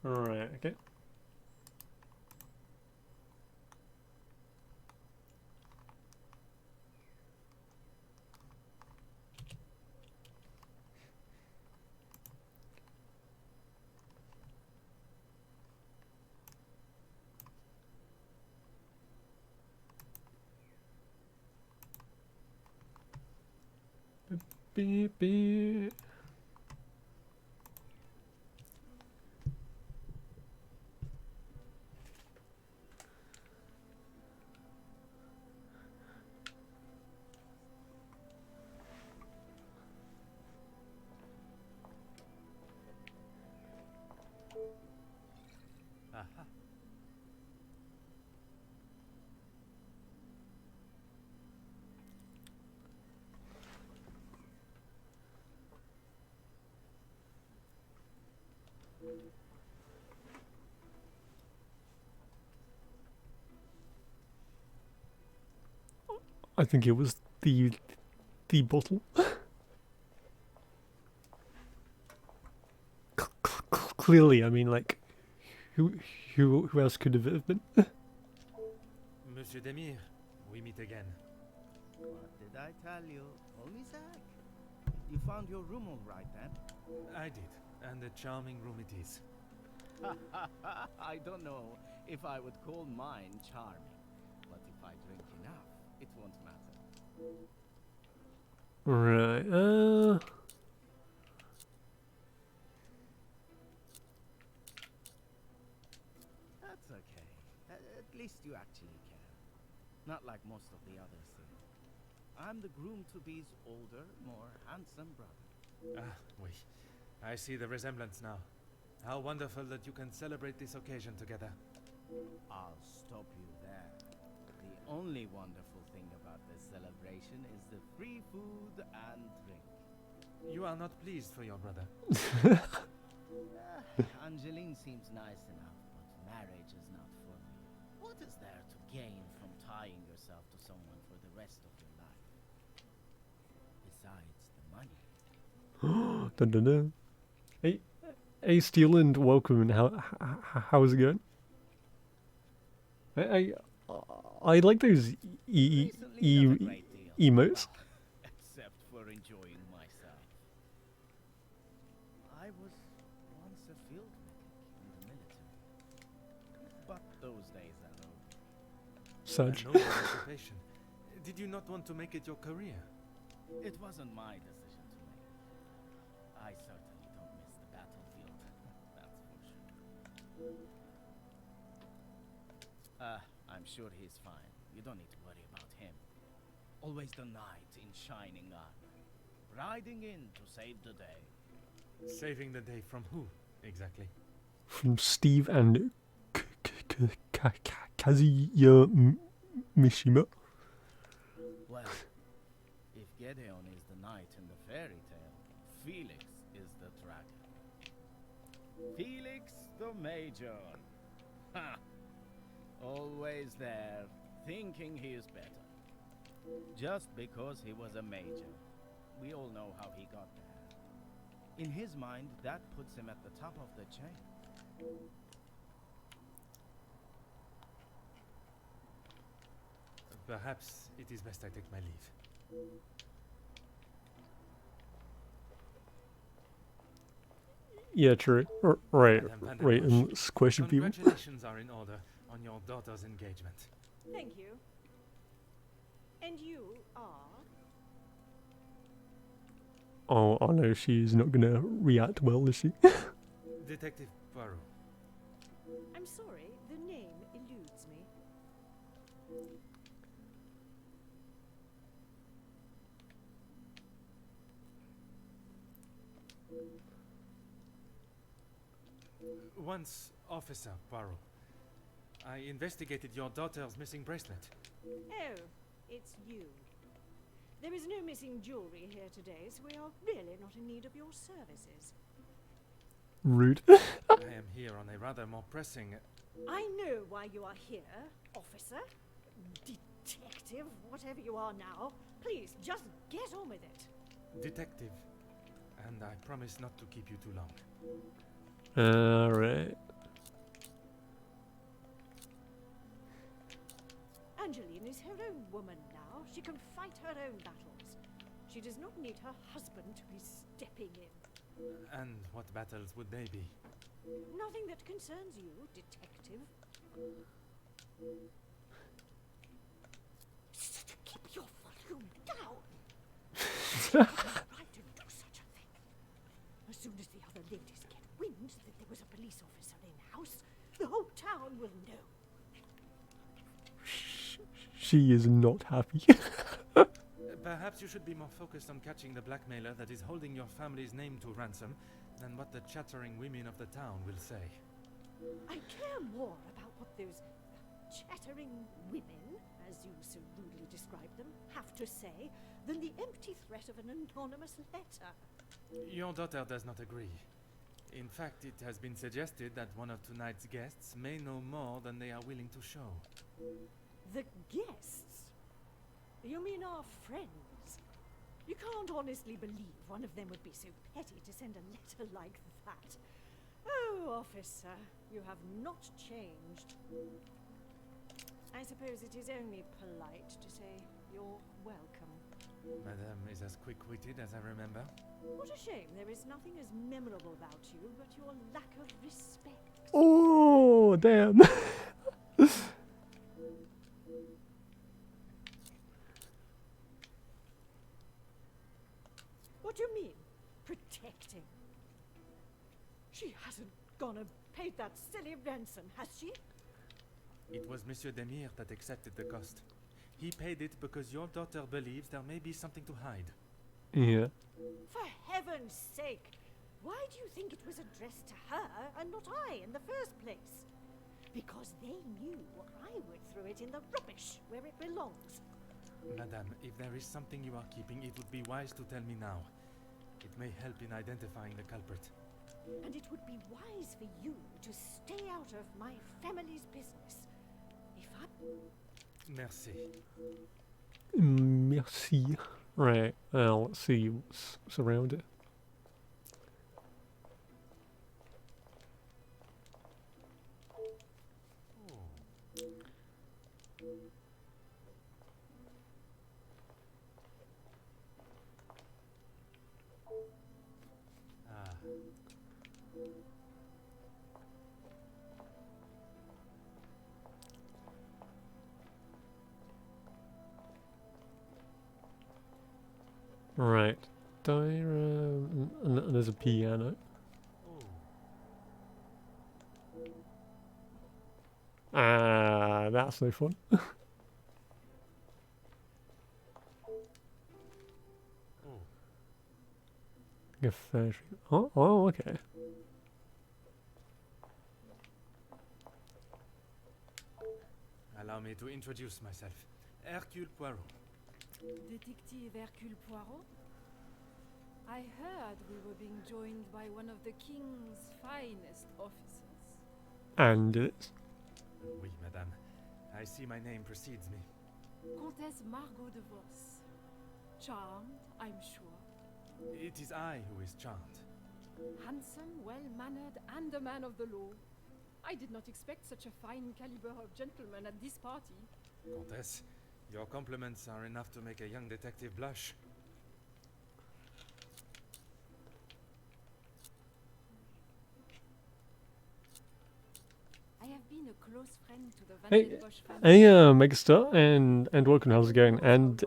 Alright, okay. Beep, beep. Aha. I think it was the bottle. Clearly, I mean, like, who else could have it been? Monsieur Demir, we meet again. What did I tell you? Only Zach. You found your room all right then? I did, and a charming room it is. I don't know if I would call mine charming, but if I drink enough, it won't matter. Right, That's okay. At least you actually care. Not like most of the others do. I'm the groom-to-be's older, more handsome brother. Ah, oui. I see the resemblance now. How wonderful that you can celebrate this occasion together. I'll stop you there. The only wonderful thing about this celebration is the free food and drink. You are not pleased for your brother. Angeline seems nice enough, but marriage is not for me. What is there to gain from tying yourself to someone for the rest of your life? Besides the money. dun dun dun. Hey, Steel and welcome. And how's it going? I like those Recently done a great deal. emotes. Except for enjoying myself. I was once a field medic in the military. But those days are over. Such. A noble occupation. Did you not want to make it your career? It wasn't my decision to make. I certainly don't miss the battlefield. That's for sure. I'm sure he's fine. You don't need to worry about him. Always the knight in shining armor. Riding in to save the day. Saving the day from who, exactly? From Steve and Kazuya Mishima. Well, if Gedeon is the knight in the fairy tale, Felix is the dragon. Felix the Major. Ha! Always there, thinking he is better. Just because he was a major. We all know how he got there. In his mind, that puts him at the top of the chain. Perhaps it is best I take my leave. Yeah, true. Right. Madame Right. Vanderbush, And question people. Congratulations are in order on your daughter's engagement. Thank you. And you are? Oh no, she's not gonna react well, is she? Detective Poirot, I'm sorry, the name eludes me. Once, Officer Poirot, I investigated your daughter's missing bracelet. Oh, it's you. There is no missing jewelry here today, so we are really not in need of your services. Rude. I am here on a rather more pressing... I know why you are here, officer. Detective, whatever you are now. Please, just get on with it. detective. And I promise not to keep you too long. Alright. Angeline is her own woman now. She can fight her own battles. She does not need her husband to be stepping in. And what battles would they be? Nothing that concerns you, detective. Keep your volume down. You have no right to do such a thing. As soon as the other ladies get wind that there was a police officer in house, the whole town will know. She is not happy. Perhaps you should be more focused on catching the blackmailer that is holding your family's name to ransom than what the chattering women of the town will say. I care more about what those chattering women, as you so rudely describe them, have to say than the empty threat of an anonymous letter. Your daughter does not agree. In fact, it has been suggested that one of tonight's guests may know more than they are willing to show. The guests? You mean our friends? You can't honestly believe one of them would be so petty to send a letter like that. Oh, officer, you have not changed. I suppose it is only polite to say you're welcome. Madame is as quick-witted as I remember. What a shame there is nothing as memorable about you but your lack of respect. Oh, damn. What do you mean, protecting? She hasn't gone and paid that silly ransom, has she? It was Monsieur Demire that accepted the cost. He paid it because your daughter believes there may be something to hide. Yeah. For heaven's sake, why do you think it was addressed to her and not I in the first place? Because they knew I would throw it in the rubbish where it belongs. Madame, if there is something you are keeping, it would be wise to tell me now. It may help in identifying the culprit. And it would be wise for you to stay out of my family's business. If I... Merci. Merci. Right, well, let's see what's around it. Ah. Right. And there's a piano. Ah, that's no fun. A fair trade. Oh, okay. Allow me to introduce myself. Hercule Poirot. Detective Hercule Poirot? I heard we were being joined by one of the king's finest officers. And it's Oui, madame. I see my name precedes me. Comtesse Margot de Vos. Charmed, I'm sure. It is I who is charmed. Handsome, well-mannered, and a man of the law. I did not expect such a fine caliber of gentleman at this party. Comtesse, your compliments are enough to make a young detective blush. I have been a close friend to the Van Hey, den Bosch family. hey, Megastar, and welcome. How's it going? And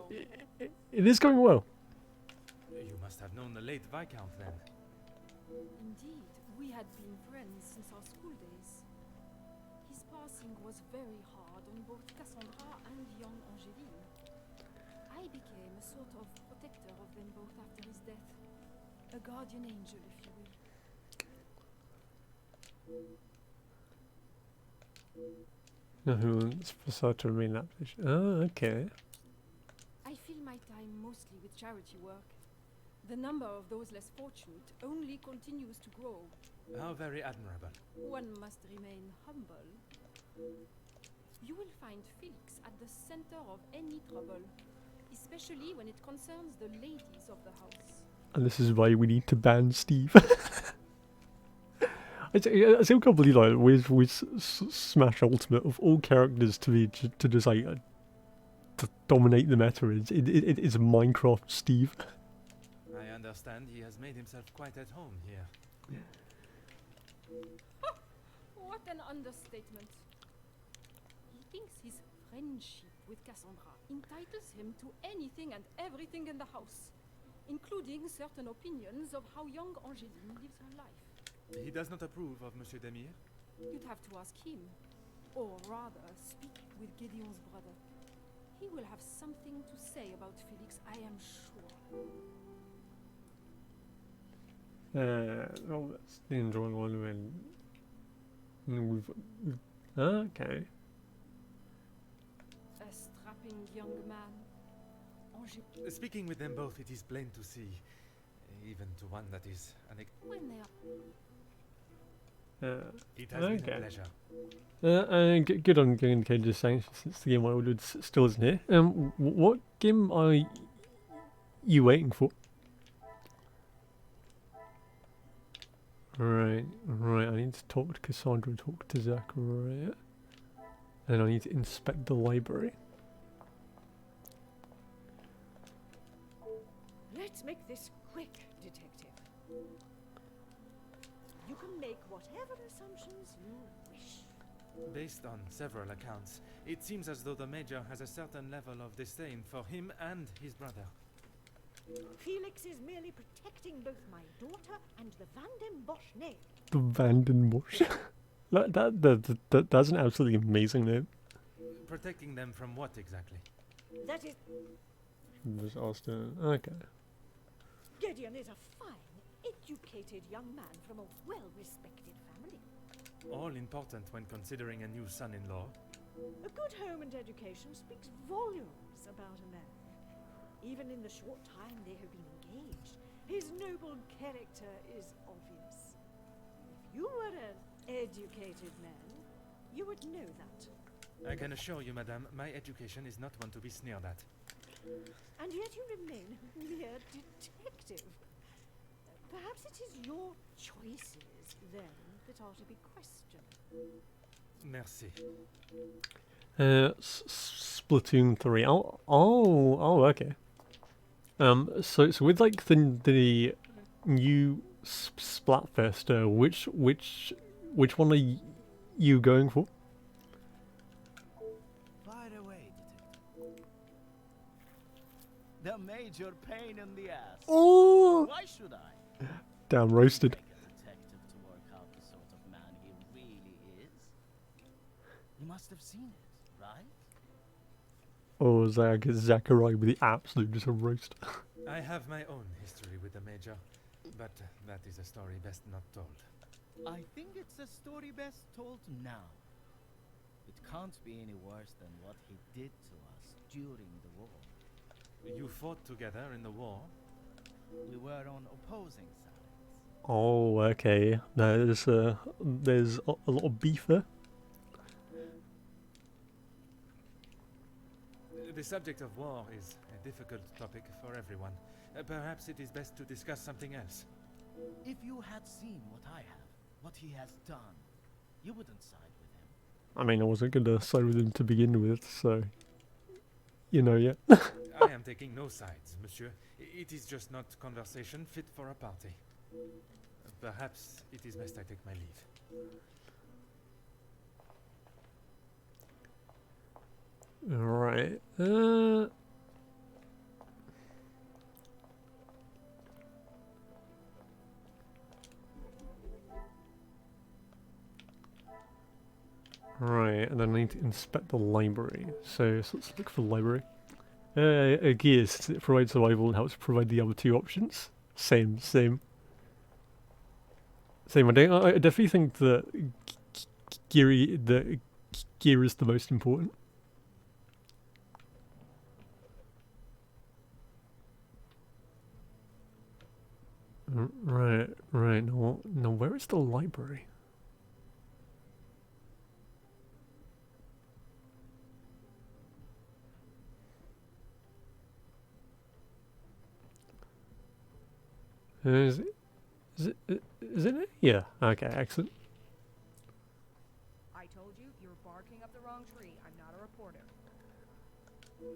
it is going well. You must have known the late Viscount then. Indeed, we had been friends since our school days. His passing was very hard on both Cassandra and young Angeline. I became a sort of protector of them both after his death. A guardian angel, if you will. No, who wants Prasad to remain that position? Oh, okay. I fill my time mostly with charity work. The number of those less fortunate only continues to grow. How very admirable. One must remain humble. You will find Felix at the center of any trouble, especially when it concerns the ladies of the house. And this is why we need to ban Steve. I still can't believe like with Smash Ultimate of all characters to be to just like to dominate the meta it's Minecraft Steve. I understand he has made himself quite at home here. What an understatement. He thinks his friendship with Cassandra entitles him to anything and everything in the house, including certain opinions of how young Angeline lives her life. He does not approve of Monsieur Demir? You'd have to ask him, or rather speak with Gideon's brother. He will have something to say about Felix, I am sure. Well, that's the enjoying one when we've okay. A strapping young man. Speaking with them both, it is plain to see, even to one that is When they are it has been a Okay. pleasure. Good on getting Cage's saying since the game I ordered still isn't here. What game are you waiting for? Right. I need to talk to Cassandra, talk to Zachariah, and I need to inspect the library. Let's make this quick, detective. You can make whatever assumptions you wish. Based on several accounts, it seems as though the Major has a certain level of disdain for him and his brother. Felix is merely protecting both my daughter and the Van den Bosch name. The Vandenbosch. That's an absolutely amazing name. Protecting them from what exactly? That is, Just asked her. Okay. Gideon is a fine, educated young man from a well-respected family. All important when considering a new son-in-law. A good home and education speaks volumes about a man. Even in the short time they have been engaged, his noble character is obvious. If you were an educated man, you would know that. I can assure you, madame, my education is not one to be sneered at. And yet you remain a mere detective. Perhaps it is your choices, then, that are to be questioned. Merci. Splatoon 3. Oh, okay. So with like the new Splatfest, which one are you going for? Fire away, detective. The major pain in the ass. Oh, Why should I? damn roasted. Make a detective to work out the sort of man he really is. You must have seen it, right? Oh, Zachariah with the absolute just a roast. I have my own history with the Major, but that is a story best not told. I think it's a story best told now. It can't be any worse than what he did to us during the war. You fought together in the war? We were on opposing sides. Oh, okay. No, there's a lot of beef there. The subject of war is a difficult topic for everyone. Perhaps it is best to discuss something else. If you had seen what I have, what he has done, you wouldn't side with him. I mean, I wasn't gonna side with him to begin with, so you know, yeah. I am taking no sides, monsieur. It is just not conversation fit for a party. Perhaps it is best I take my leave. Right. Right, and then I need to inspect the library. So let's look for the library. Gears, it provides survival and helps provide the other two options. Same. I definitely think that gear is the most important. Right. Now where is the library? Is it? Yeah. Okay, excellent. I told you, you're barking up the wrong tree. I'm not a reporter.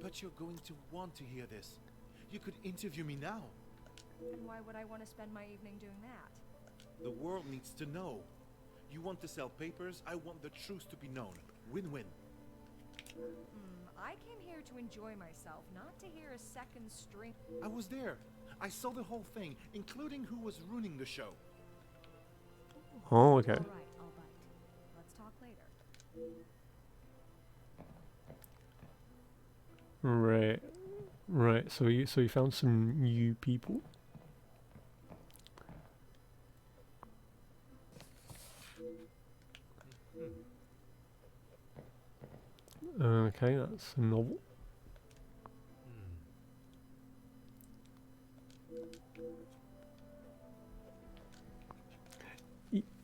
But you're going to want to hear this. You could interview me now. And why would I want to spend my evening doing that? The world needs to know. You want to sell papers, I want the truth to be known. Win-win. I came here to enjoy myself, not to hear a second string. I was there. I saw the whole thing, including who was ruining the show. Oh, okay. All right, I'll bite. Let's talk later. Right. So you found some new people. Okay, that's a novel.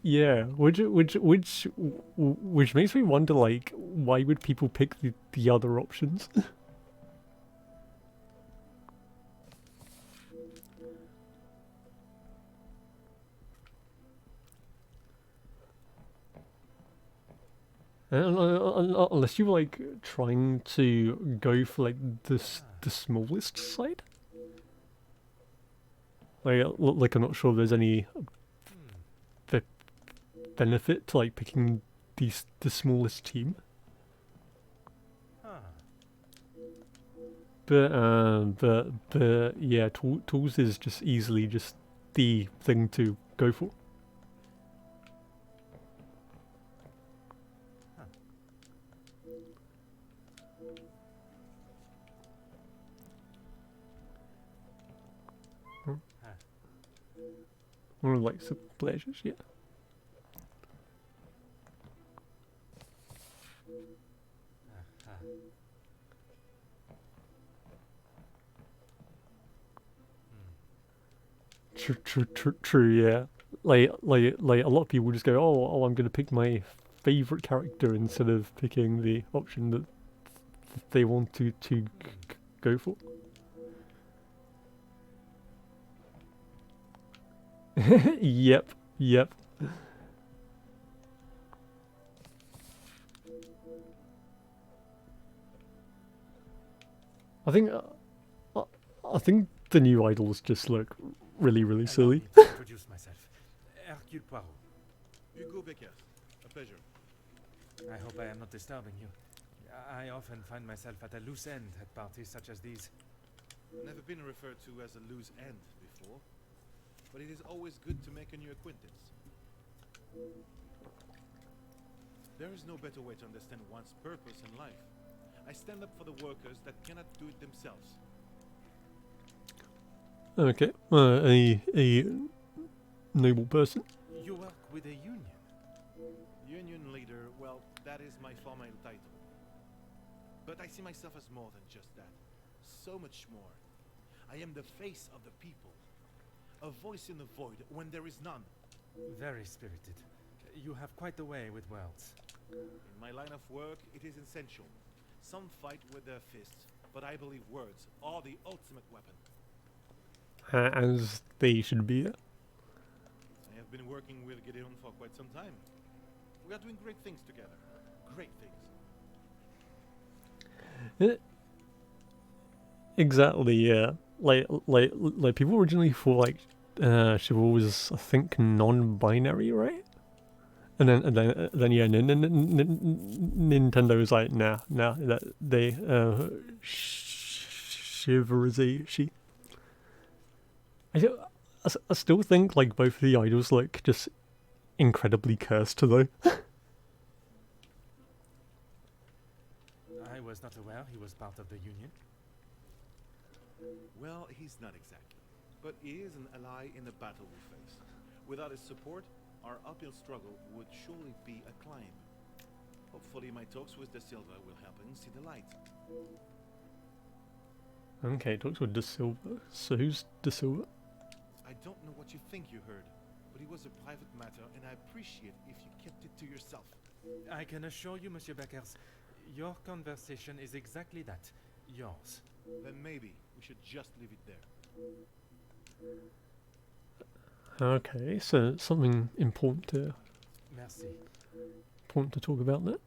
Yeah, which makes me wonder, like, why would people pick the other options? Unless you're like trying to go for like the smallest side. Like I'm not sure if there's any benefit to like picking the smallest team. But yeah, tools is just easily just the thing to go for. One of like simple pleasures, yeah. True, yeah. Like a lot of people just go, oh, I'm gonna pick my favorite character instead of picking the option that they want to go for. Yep. I think the new idols just look really silly. Introduce myself. Hercule Poirot. Hugo Becker. A pleasure. I hope I am not disturbing you. I often find myself at a loose end at parties such as these. Never been referred to as a loose end before, but it is always good to make a new acquaintance. There is no better way to understand one's purpose in life. I stand up for the workers that cannot do it themselves. Okay, a noble person. You work with a union? Union leader, well, that is my formal title. But I see myself as more than just that. So much more. I am the face of the people. A voice in the void when there is none. Very spirited. You have quite the way with words. In my line of work, it is essential. Some fight with their fists, but I believe words are the ultimate weapon. As they should be. I have been working with Gideon for quite some time. We are doing great things together. Great things. Exactly, yeah. Like people originally thought like Chivalry was, I think, non-binary, right? And then yeah, Nintendo was like, nah, that they Chivalry. I still think like both of the idols look just incredibly cursed though. was not aware he was part of the Union. Well, he's not exactly. But he is an ally in the battle we face. Without his support, our uphill struggle would surely be a climb. Hopefully my talks with De Silva will help him see the light. Okay, talks with De Silva. So who's De Silva? I don't know what you think you heard, but it was a private matter, and I appreciate if you kept it to yourself. I can assure you, Monsieur Beckers, your conversation is exactly that. Yours. Then maybe we should just leave it there. Okay, so something important to Merci. talk about there.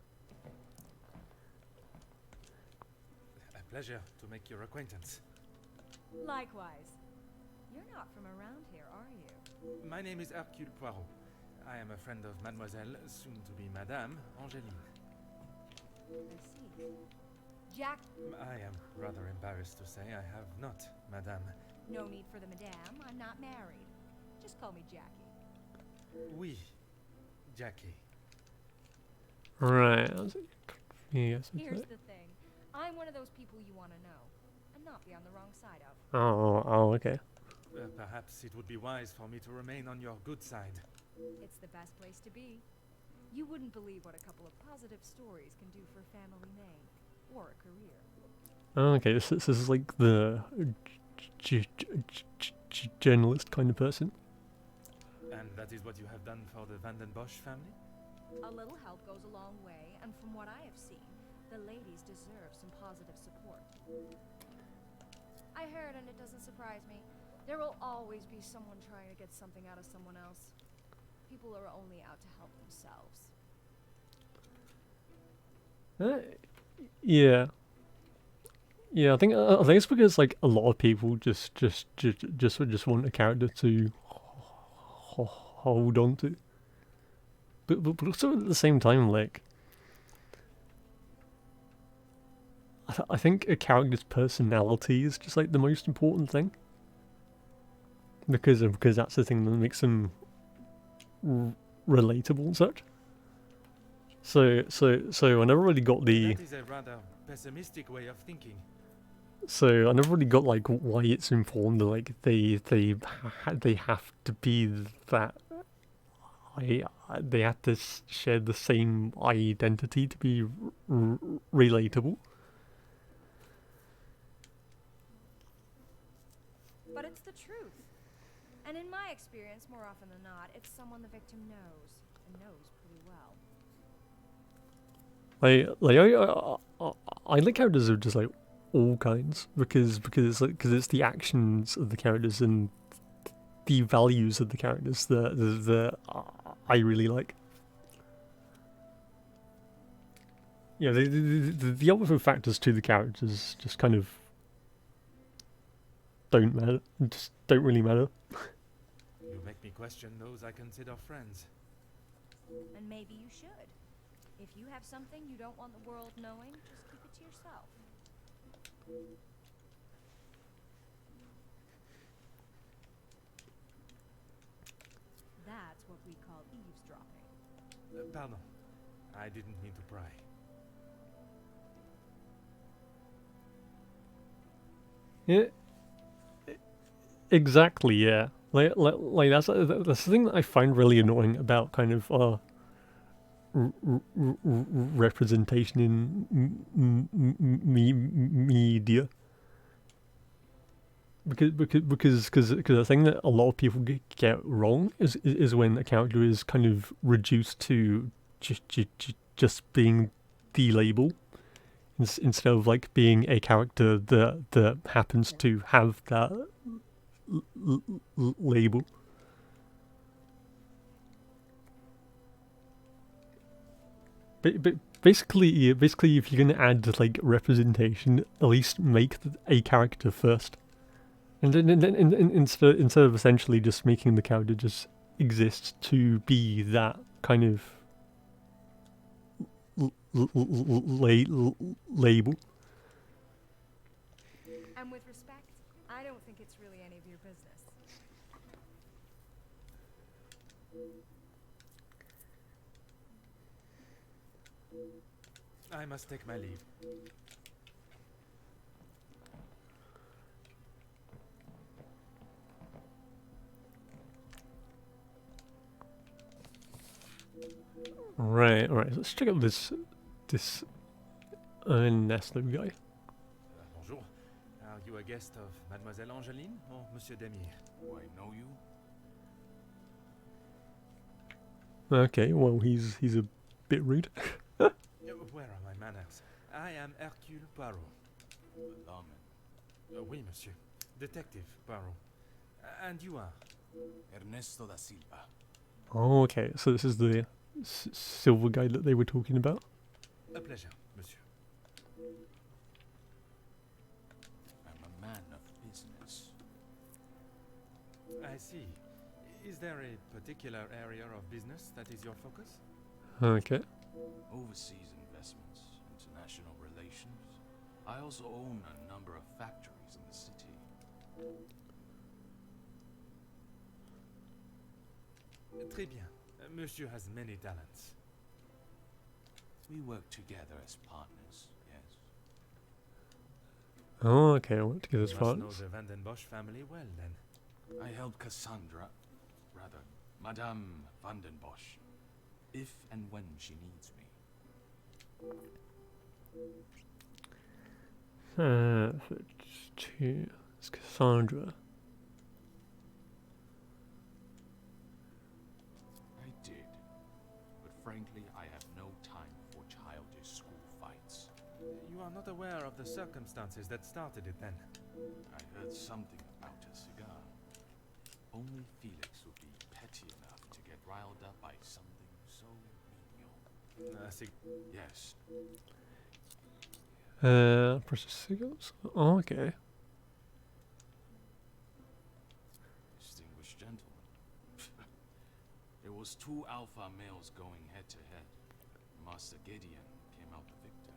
A pleasure to make your acquaintance. Likewise. You're not from around here, are you? My name is Hercule Poirot. I am a friend of Mademoiselle, soon to be Madame, Angéline. I see. Jack, I am rather embarrassed to say I have not, Madame. no need for the madame. I'm not married. Just call me Jackie. Oui, Jackie. Right. Yes. Here's the thing. I'm one of those people you want to know, and not be on the wrong side of. Oh, okay. Perhaps it would be wise for me to remain on your good side. It's the best place to be. You wouldn't believe what a couple of positive stories can do for a family name, or a career. Okay, this is like the journalist kind of person. And that is what you have done for the Van den Bosch family? A little help goes a long way, and from what I have seen, the ladies deserve some positive support. I heard, and it doesn't surprise me, there will always be someone trying to get something out of someone else. People are only out to help themselves. Yeah. Yeah, I think it's because like a lot of people just want a character to hold on to. But also at the same time, like I think a character's personality is just like the most important thing. Because that's the thing that makes them relatable and such. So I never really got the. That is a rather pessimistic way of thinking. So I never really got like why it's important that like they have to be that. They have to share the same identity to be relatable. But it's the truth. And in my experience, more often than not, it's someone the victim knows, and knows pretty well. I like characters of just like all kinds because it's the actions of the characters and the values of the characters that I really like. Yeah, the other factors to the characters just kind of don't matter. Just don't really matter. You make me question those I consider friends. And maybe you should. If you have something you don't want the world knowing, just keep it to yourself. That's what we call eavesdropping. Pardon. I didn't mean to pry. Yeah. Exactly, yeah. Like that's the thing that I find really annoying about kind of representation in media. Because the thing that a lot of people get wrong is when a character is kind of reduced to just being the label instead of like being a character that happens to have that label. But basically, if you're gonna add like representation, at least make a character first, and then instead of essentially just making the character just exist to be that kind of label. And with respect, I don't think it's really any of your business. I must take my leave. Right, alright, let's check out this Ernesto guy. Bonjour. Are you a guest of Mademoiselle Angeline or Monsieur Demir? Do I know you? Okay, well he's a bit rude. Where are my manners? I am Hercule Poirot. The lawman. Oui, monsieur. Detective Poirot. And you are? Ernesto da Silva. Oh, okay, so this is the silver guy that they were talking about. A pleasure, monsieur. I'm a man of business. I see. Is there a particular area of business that is your focus? Okay. Overseas investments, international relations. I also own a number of factories in the city. Très bien. Monsieur has many talents. We work together as partners, yes. Oh, okay, I want to get You as must far know as. the Van den Bosch family well, then. I help Cassandra, rather, Madame Van den Bosch, if and when she needs me. 32. It's Cassandra. I did, but frankly, I have no time for childish school fights. You are not aware of the circumstances that started it, then? I heard something about a cigar. Only Felix would be petty enough to get riled up by something so menial. Yes, Precious cigarettes? Oh, okay. distinguished gentleman. There was 2 alpha males going head to head. Master Gideon came out the victor.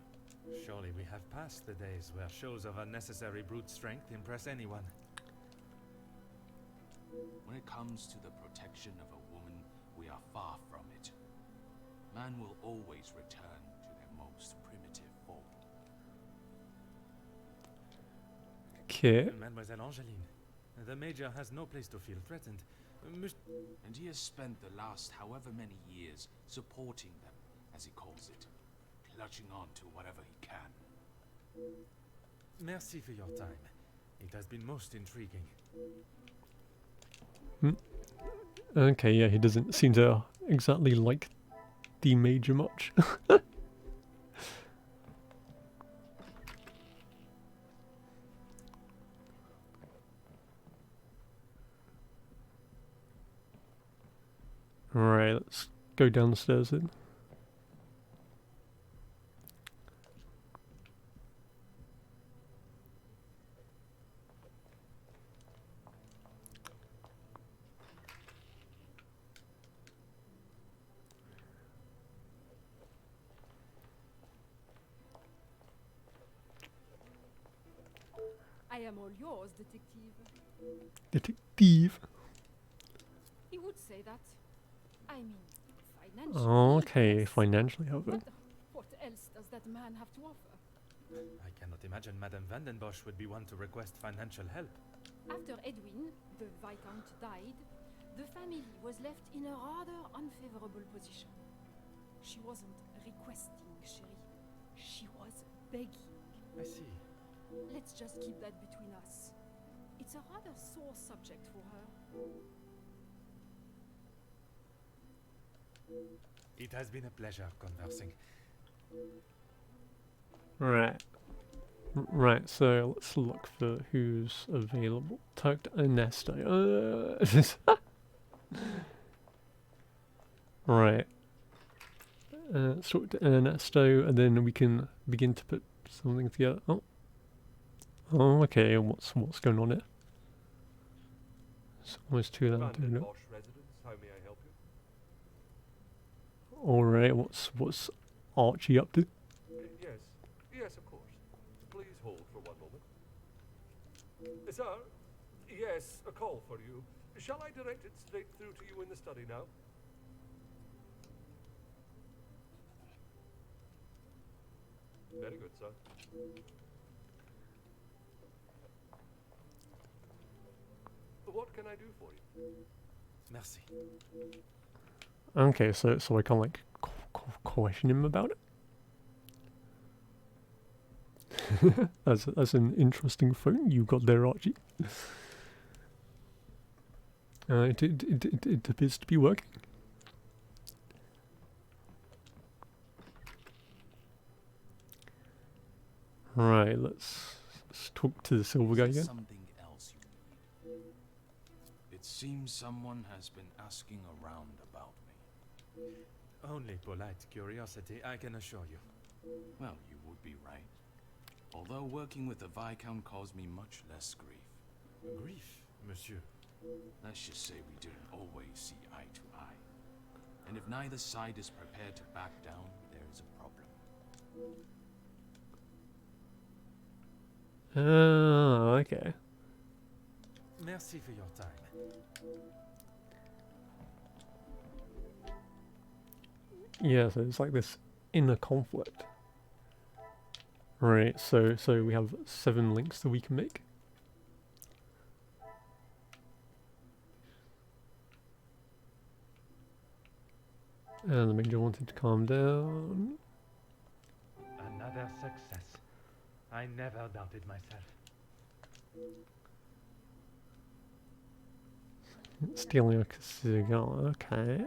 Surely we have passed the days where shows of unnecessary brute strength impress anyone. When it comes to the protection of a woman, we are far from it. Man will always return to their most primitive form. Okay. Mademoiselle Angeline, the Major has no place to feel threatened. And he has spent the last however many years supporting them, as he calls it, clutching on to whatever he can. Merci for your time. It has been most intriguing. Okay, yeah, he doesn't seem to exactly like the Major much. Right, let's go downstairs then. I am all yours, detective. Detective. He would say that. I mean, financially. Okay, yes. financially helpful. But what else does that man have to offer? I cannot imagine Madame Van den Bosch would be one to request financial help. After Edwin, the Viscount, died, the family was left in a rather unfavorable position. She wasn't requesting, chérie. She was begging. I see. Let's just keep that between us. It's a rather sore subject for her. It has been a pleasure conversing. Right. Right, so let's look for who's available. Talk to Ernesto. Right. Let's talk to Ernesto, and then we can begin to put something together. Oh. Oh, okay. What's going on here? It's almost 2 Van loud, den isn't it? Bosch residence, how may I help you? All right. What's Archie up to? Yes, of course. Please hold for one moment. Sir, yes, a call for you. Shall I direct it straight through to you in the study now? Very good, sir. What can I do for you? Merci. Okay, so I can like question him about it. That's an interesting phone you got there, Archie. It appears to be working. Right, let's talk to the silver guy again. Something else you need. It seems someone has been asking around about me. Only polite curiosity, I can assure you. Well, you would be right. Although working with the Viscount caused me much less grief. Grief, monsieur. Let's just say we didn't always see eye to eye. And if neither side is prepared to back down, there is a problem. Oh, okay. Merci for your time. Yeah, so it's like this inner conflict. Right, so we have 7 links that we can make. And the major wanted to calm down. Another success. I never doubted myself. Stealing a cigar, okay.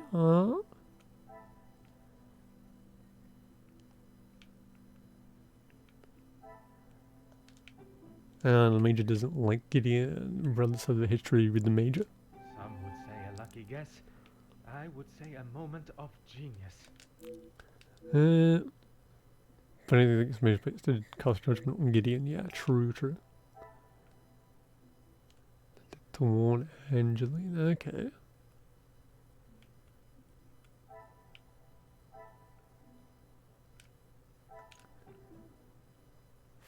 And the major doesn't like Gideon, regardless of the history with the major. Some would say a lucky guess. I would say a moment of genius. But I think it's major place to cast judgment on Gideon. Yeah, true. To warn Angeline, okay.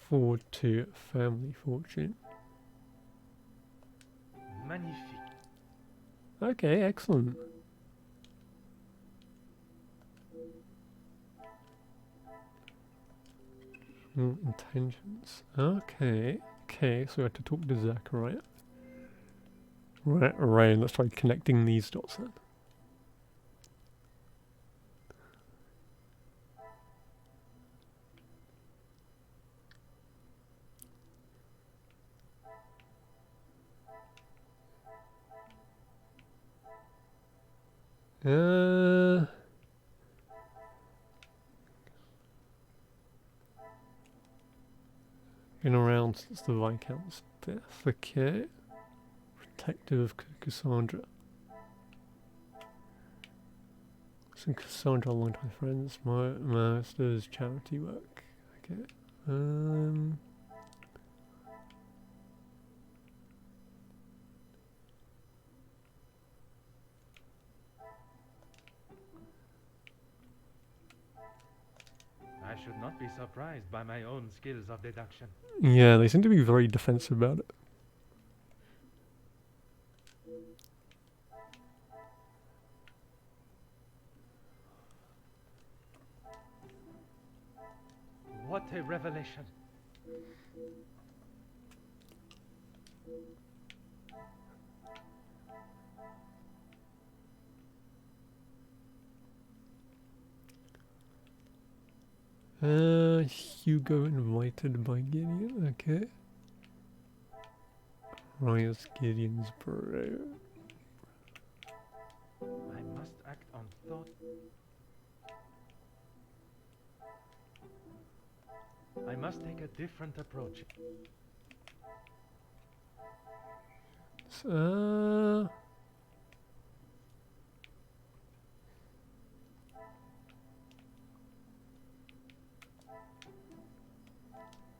Forward to family fortune. Magnifique. Okay, excellent. Intentions. Okay, so we have to talk to Zachariah. Right, let's try connecting these dots then. Been around since the Viscount's death. Okay. Protective of Cassandra. Some Cassandra longtime friends. Master's charity work. Okay. I should not be surprised by my own skills of deduction. Yeah, they seem to be very defensive about it. What a revelation. Hugo invited by Gideon, okay. Ryan's Gideon's bro. I must act on thought. I must take a different approach.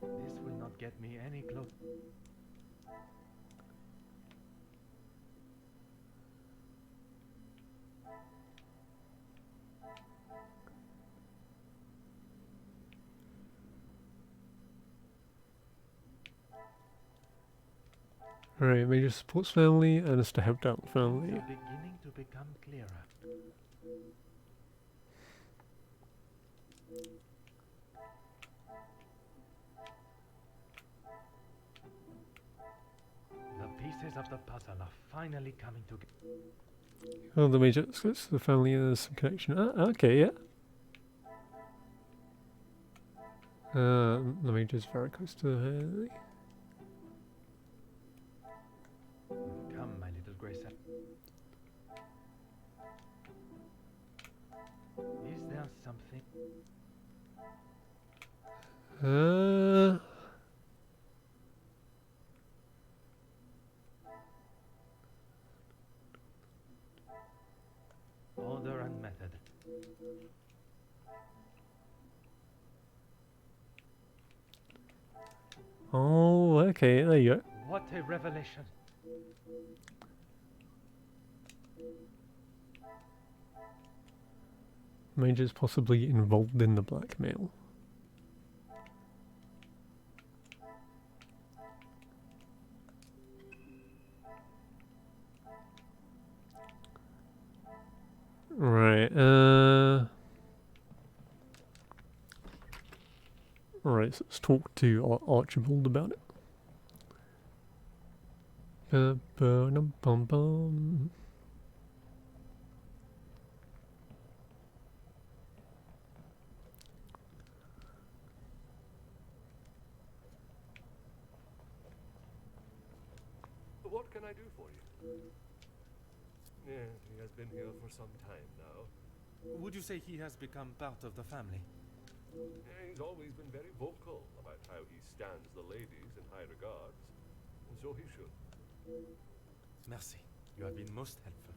This will not get me any closer. Alright, major supports family and is to help out family. Things are beginning to become clearer. The pieces of the puzzle are finally coming together. Oh, the major splits the family and there's some connection. Okay, yeah. The major is very close to her. Come, my little Grace. Is there something? Order and method. Oh, okay, there you go. What a revelation! Major's possibly involved in the blackmail. Right, Alright, so let's talk to Archibald about it. Ba-ba-dum-bum-bum. What can I do for you? Yeah, he has been here for some time now. Would you say he has become part of the family? He's always been very vocal about how he stands the ladies in high regards, and so he should. Merci. You have been most helpful.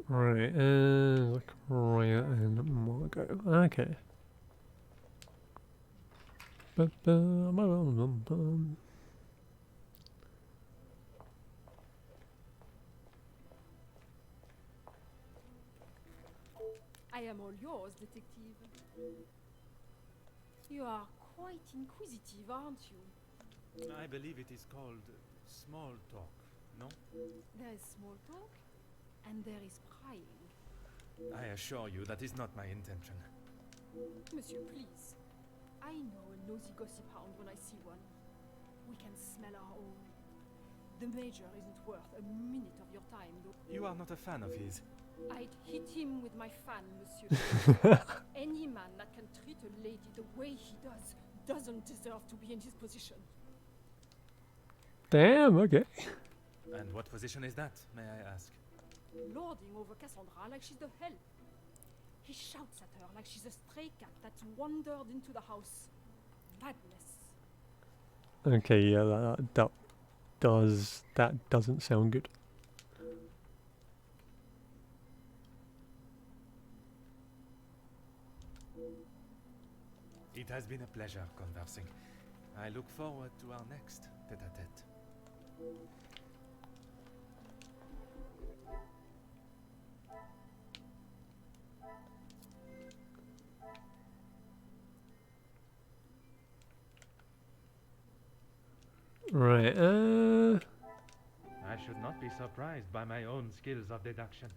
Right, Zachariah and Margot. Okay. Ba-ba-ba-bum-bum. I am all yours, detective. You are quite inquisitive, aren't you? I believe it is called small talk, no? There is small talk, and there is prying. I assure you that is not my intention. Monsieur, please. I know a nosy gossip hound when I see one. We can smell our own. The Major isn't worth a minute of your time, though. You are not a fan of his. I'd hit him with my fan, monsieur. Any man that can treat a lady the way he does doesn't deserve to be in his position. Damn, okay. And what position is that, may I ask? Lording over Cassandra like she's the hell. He shouts at her like she's a stray cat that's wandered into the house. Madness. Okay, yeah, that doesn't sound good. It has been a pleasure conversing. I look forward to our next tete-a-tete. Right, I should not be surprised by my own skills of deduction.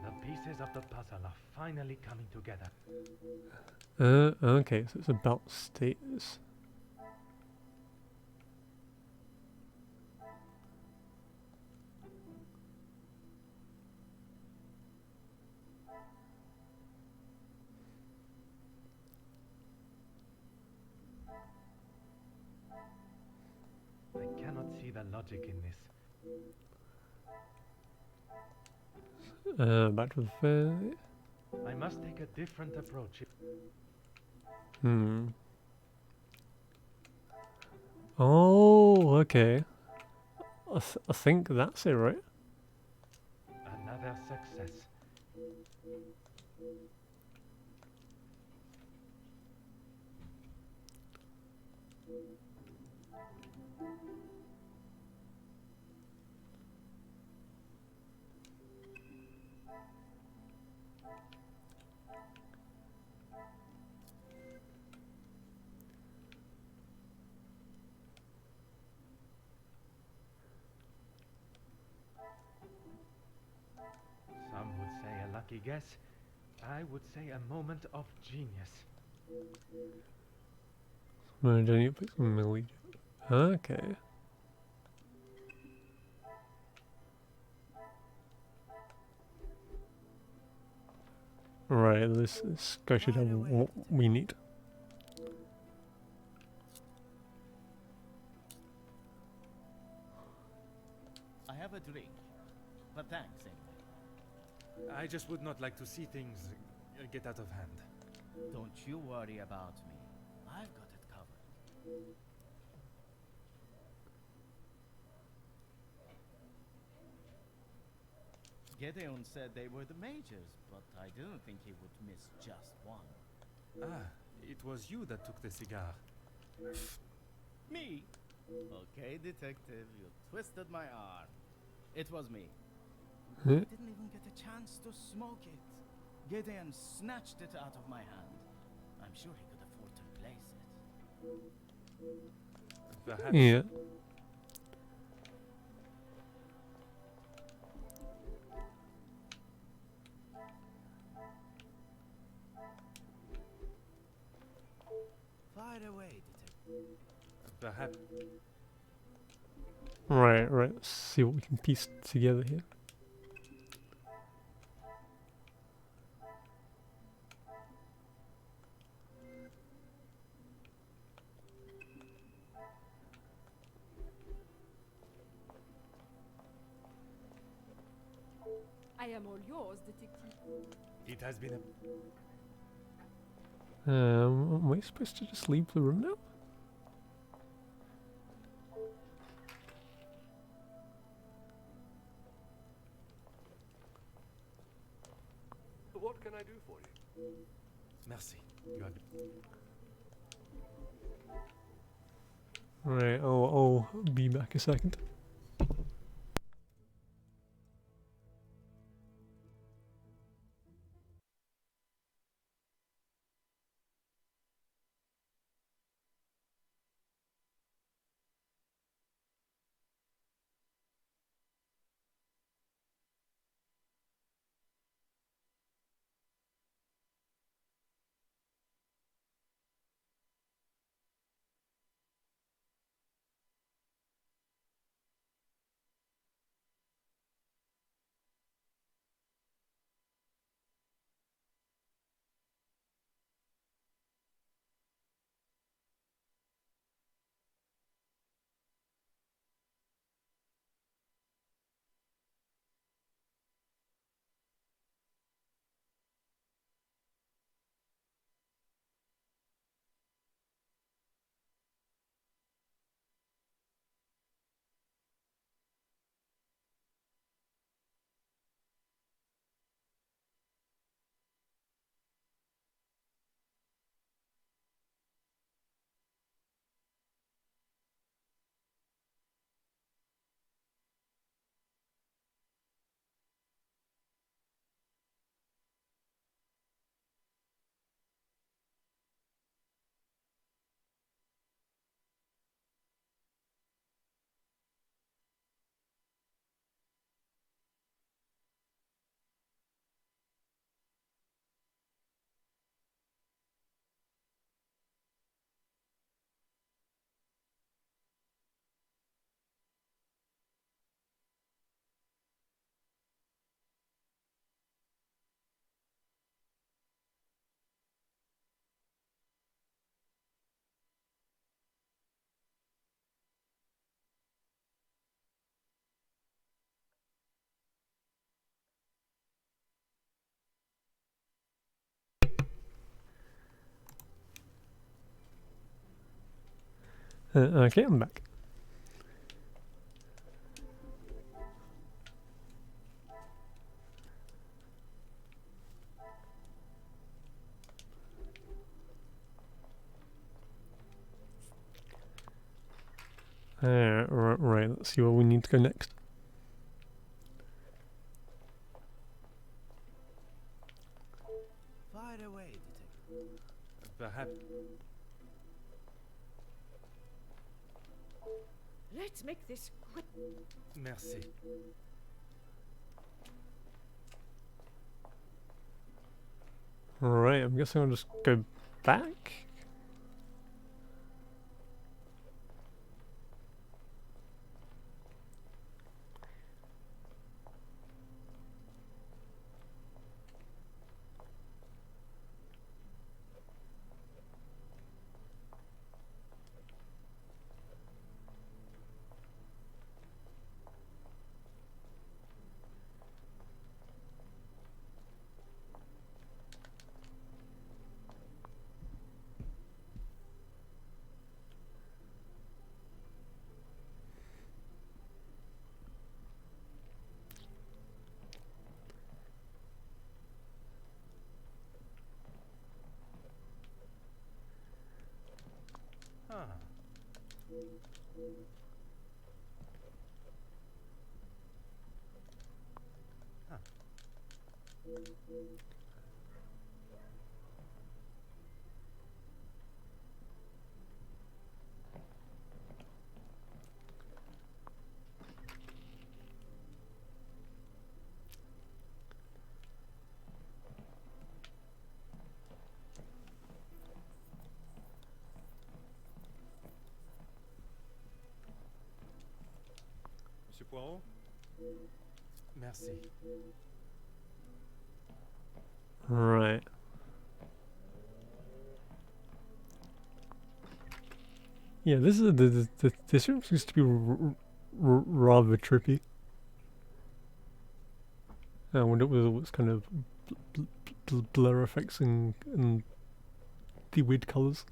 The pieces of the puzzle are finally coming together. okay, so it's about status. I cannot see the logic in this. Back to the fair. I must take a different approach. Oh, okay. I think that's it, right? Another success. Some would say a lucky guess. I would say a moment of genius. Don't put some millie. Okay. Right, this guy should have what we need. I have a drink, but thanks anyway. I just would not like to see things get out of hand. Don't you worry about me. I've got it covered. Gedeon said they were the majors, but I didn't think he would miss just one. Ah, it was you that took the cigar. Me? Okay, detective, you twisted my arm. It was me. I Huh? didn't even get a chance to smoke it. Gedeon snatched it out of my hand. I'm sure he could afford to replace it. Perhaps. Yeah. Fire away, detective. Perhaps. Right, right. Let's see what we can piece together here. I am all yours, detective. It has been a. Am I supposed to just leave the room now? What can I do for you? Merci. You have. Right, I'll be back a second. Okay, I'm back. Right, let's see where we need to go next. Fire away, detective. Perhaps. Let's make this quick. Merci. Right, I'm guessing I'll just go back. Huh. Monsieur Poirot? Merci. Right. Yeah, this is this room seems to be rather trippy. I wonder whether it's kind of blur effects and the weird colours.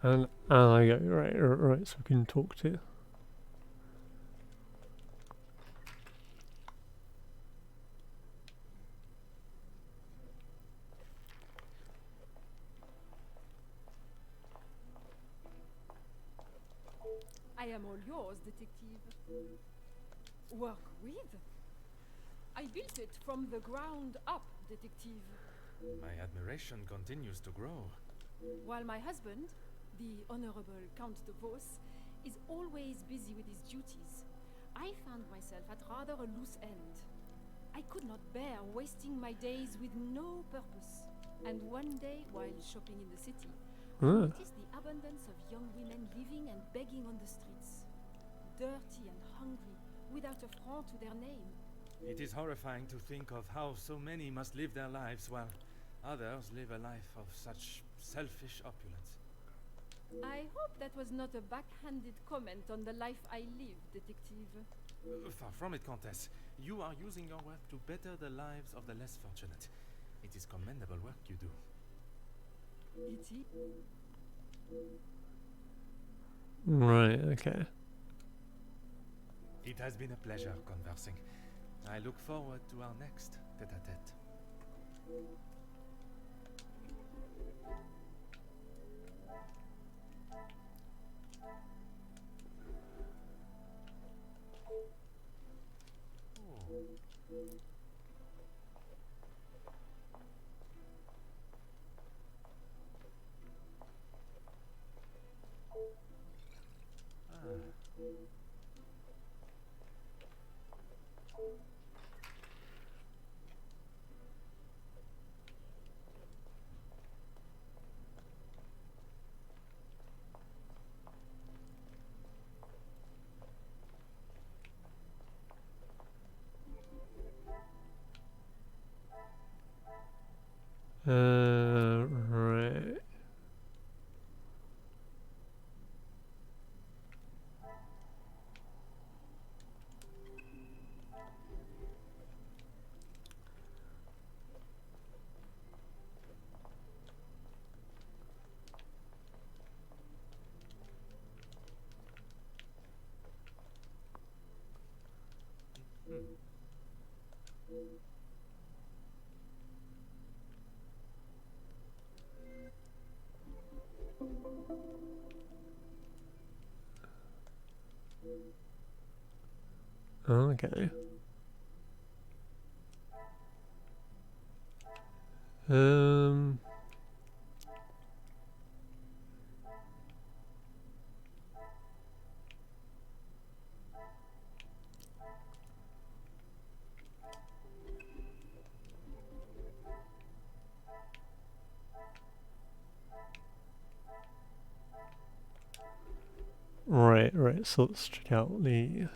And yeah, right, so we can talk to. I am all yours, detective. Work with? I built it from the ground up, detective. My admiration continues to grow. While my husband, the Honorable Count de Vos, is always busy with his duties, I found myself at rather a loose end. I could not bear wasting my days with no purpose. And one day, while shopping in the city, I noticed the abundance of young women living and begging on the streets. Dirty and hungry, without a franc to their name. It is horrifying to think of how so many must live their lives while others live a life of such selfish opulence. I hope that was not a backhanded comment on the life I live, detective. Far from it, Countess. You are using your work to better the lives of the less fortunate. It is commendable work you do. E.T. Right, okay. It has been a pleasure conversing. I look forward to our next tete-a-tete. Right. Okay. Um. Right. So let's check out the.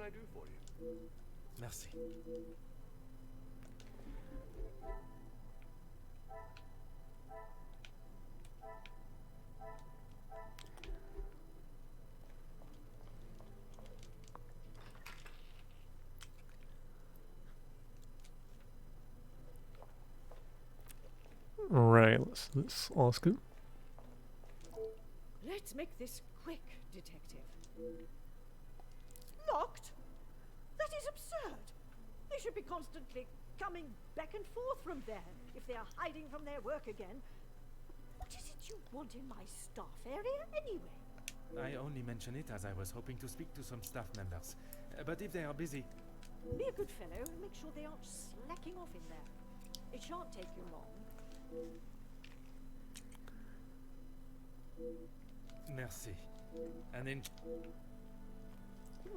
I do for you? Merci. Right, let's ask him. Let's make this quick, detective. Locked? That is absurd. They should be constantly coming back and forth from there if they are hiding from their work again. What is it you want in my staff area anyway? I only mention it as I was hoping to speak to some staff members. But if they are busy, Be a good fellow and make sure they aren't slacking off in there. It shan't take you long. merci. And then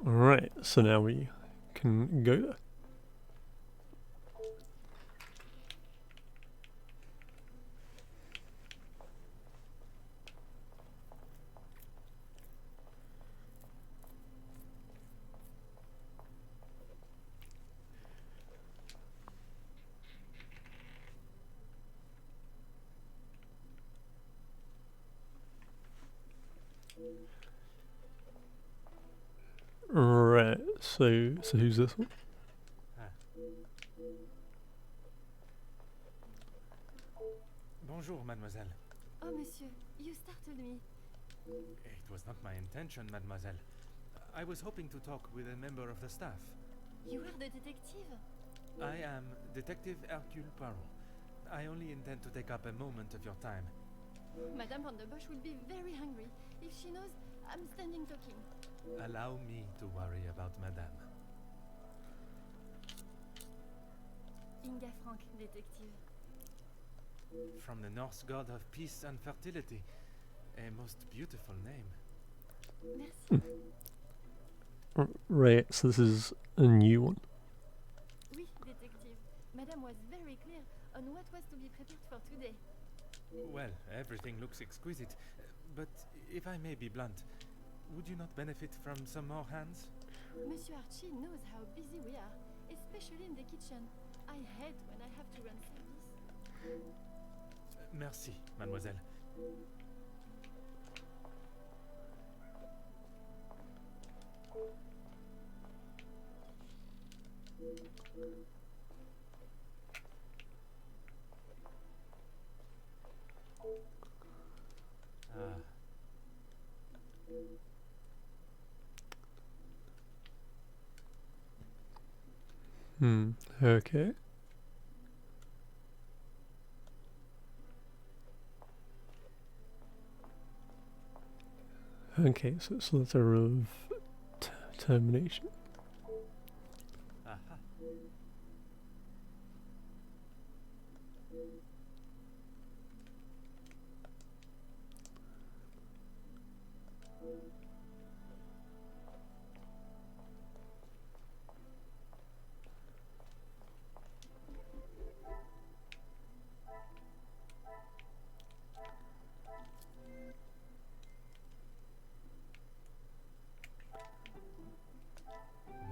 Alright, so now we can go there. Right, so who's this one? Bonjour, mademoiselle. Oh, monsieur, you startled me. It was not my intention, mademoiselle. I was hoping to talk with a member of the staff. You are the detective? I am Detective Hercule Poirot. I only intend to take up a moment of your time. Madame van der Bosch will be very hungry if she knows I'm standing talking. Allow me to worry about madame. Inga Frank, detective. From the Norse god of peace and fertility. A most beautiful name. Merci. Right, so this is a new one. Oui, detective. Madame was very clear on what was to be prepared for today. Well, everything looks exquisite. But if I may be blunt, would you not benefit from some more hands? Monsieur Archie knows how busy we are, especially in the kitchen. I hate when I have to run service. Merci, mademoiselle. Ah. Okay. Okay, so that's a row of termination. Aha.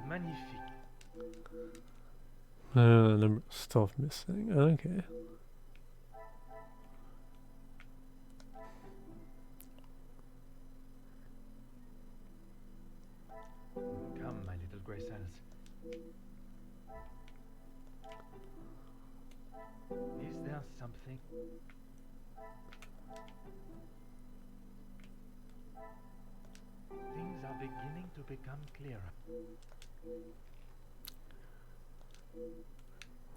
Magnifique. Number of stuff missing. Okay. Come, my little grey cells. Is there something? Things are beginning to become clearer.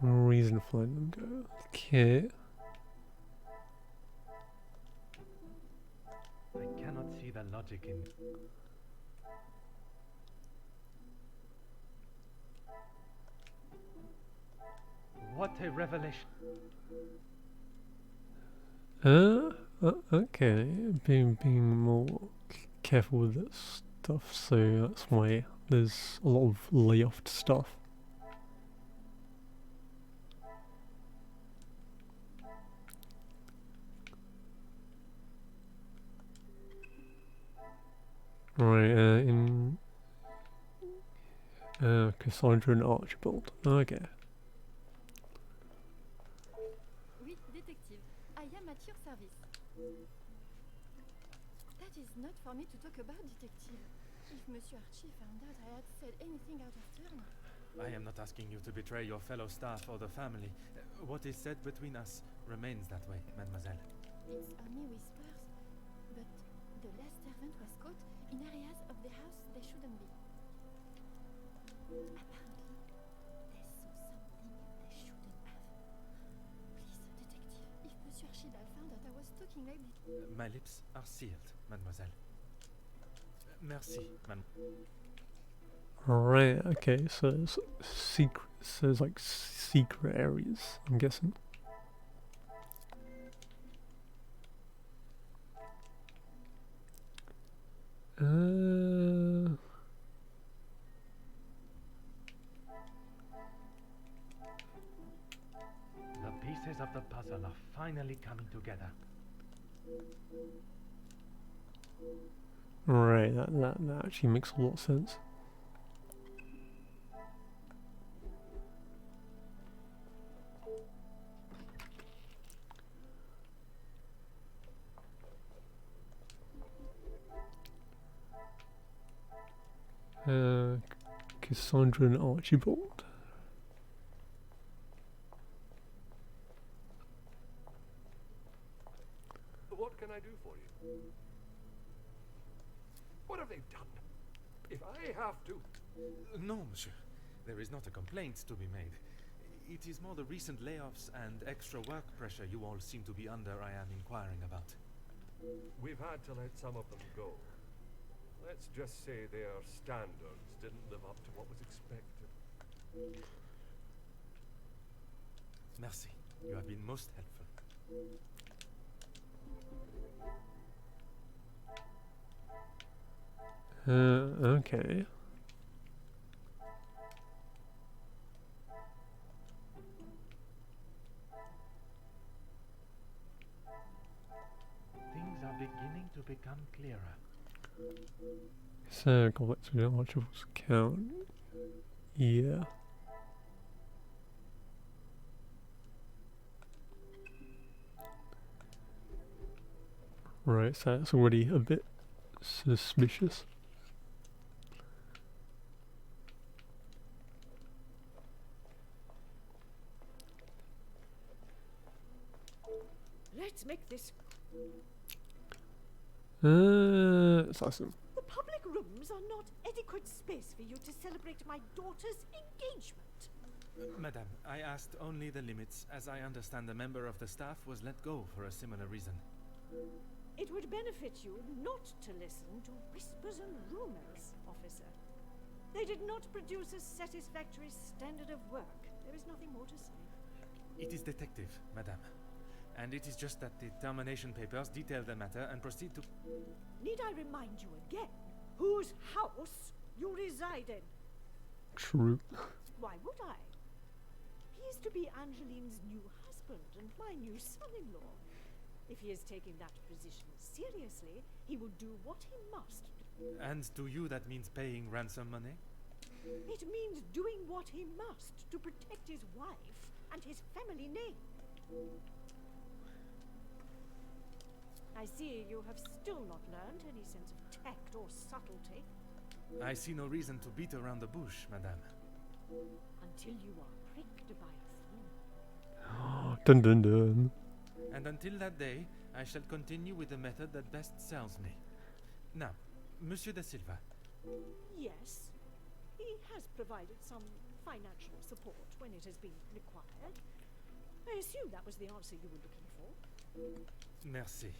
Reason for letting them go. Okay. I cannot see the logic in. What a revelation! Okay. Being more careful with this stuff, so that's why there's a lot of layoff stuff. Right, in Cassandra and Archibald. Okay. Oui, detective. I am at your service. That is not for me to talk about, detective. If Monsieur Archie found out I had said anything out of turn. I am not asking you to betray your fellow staff or the family. What is said between us remains that way, mademoiselle. It's only whispers, but the last servant was caught in areas of the house they shouldn't be. Apparently, they saw something they shouldn't have. Please, detective, if Monsieur Archibald found out I was talking like this... My lips are sealed, mademoiselle. Merci, Alright, okay, so it's secret, so there's like secret areas, I'm guessing. The pieces of the puzzle are finally coming together. Right, that actually makes a lot of sense. Cassandra and Archibald. What can I do for you? What have they done? If I have to... No, monsieur. There is not a complaint to be made. It is more the recent layoffs and extra work pressure you all seem to be under I am inquiring about. We've had to let some of them go. Let's just say their standards didn't live up to what was expected. Merci. You have been most helpful. Okay. Things are beginning to become clearer. So, go back to the Archibald's account. Yeah. Right, so that's already a bit suspicious. Let's make this. It's awesome. The public rooms are not adequate space for you to celebrate my daughter's engagement. Madame, I asked only the limits, as I understand a member of the staff was let go for a similar reason. It would benefit you not to listen to whispers and rumors, officer. They did not produce a satisfactory standard of work. There is nothing more to say. It is detective, madame. And it is just that the termination papers detail the matter and proceed to... Need I remind you again whose house you reside in? True. Why would I? He is to be Angeline's new husband and my new son-in-law. If he is taking that position seriously, he will do what he must. And to you that means paying ransom money? It means doing what he must to protect his wife and his family name. I see you have still not learned any sense of tact or subtlety. I see no reason to beat around the bush, madame. Until you are pricked by a thorn. Dun dun dun. And until that day, I shall continue with the method that best serves me. Now, Monsieur da Silva. Yes, he has provided some financial support when it has been required. I assume that was the answer you were looking for. Merci.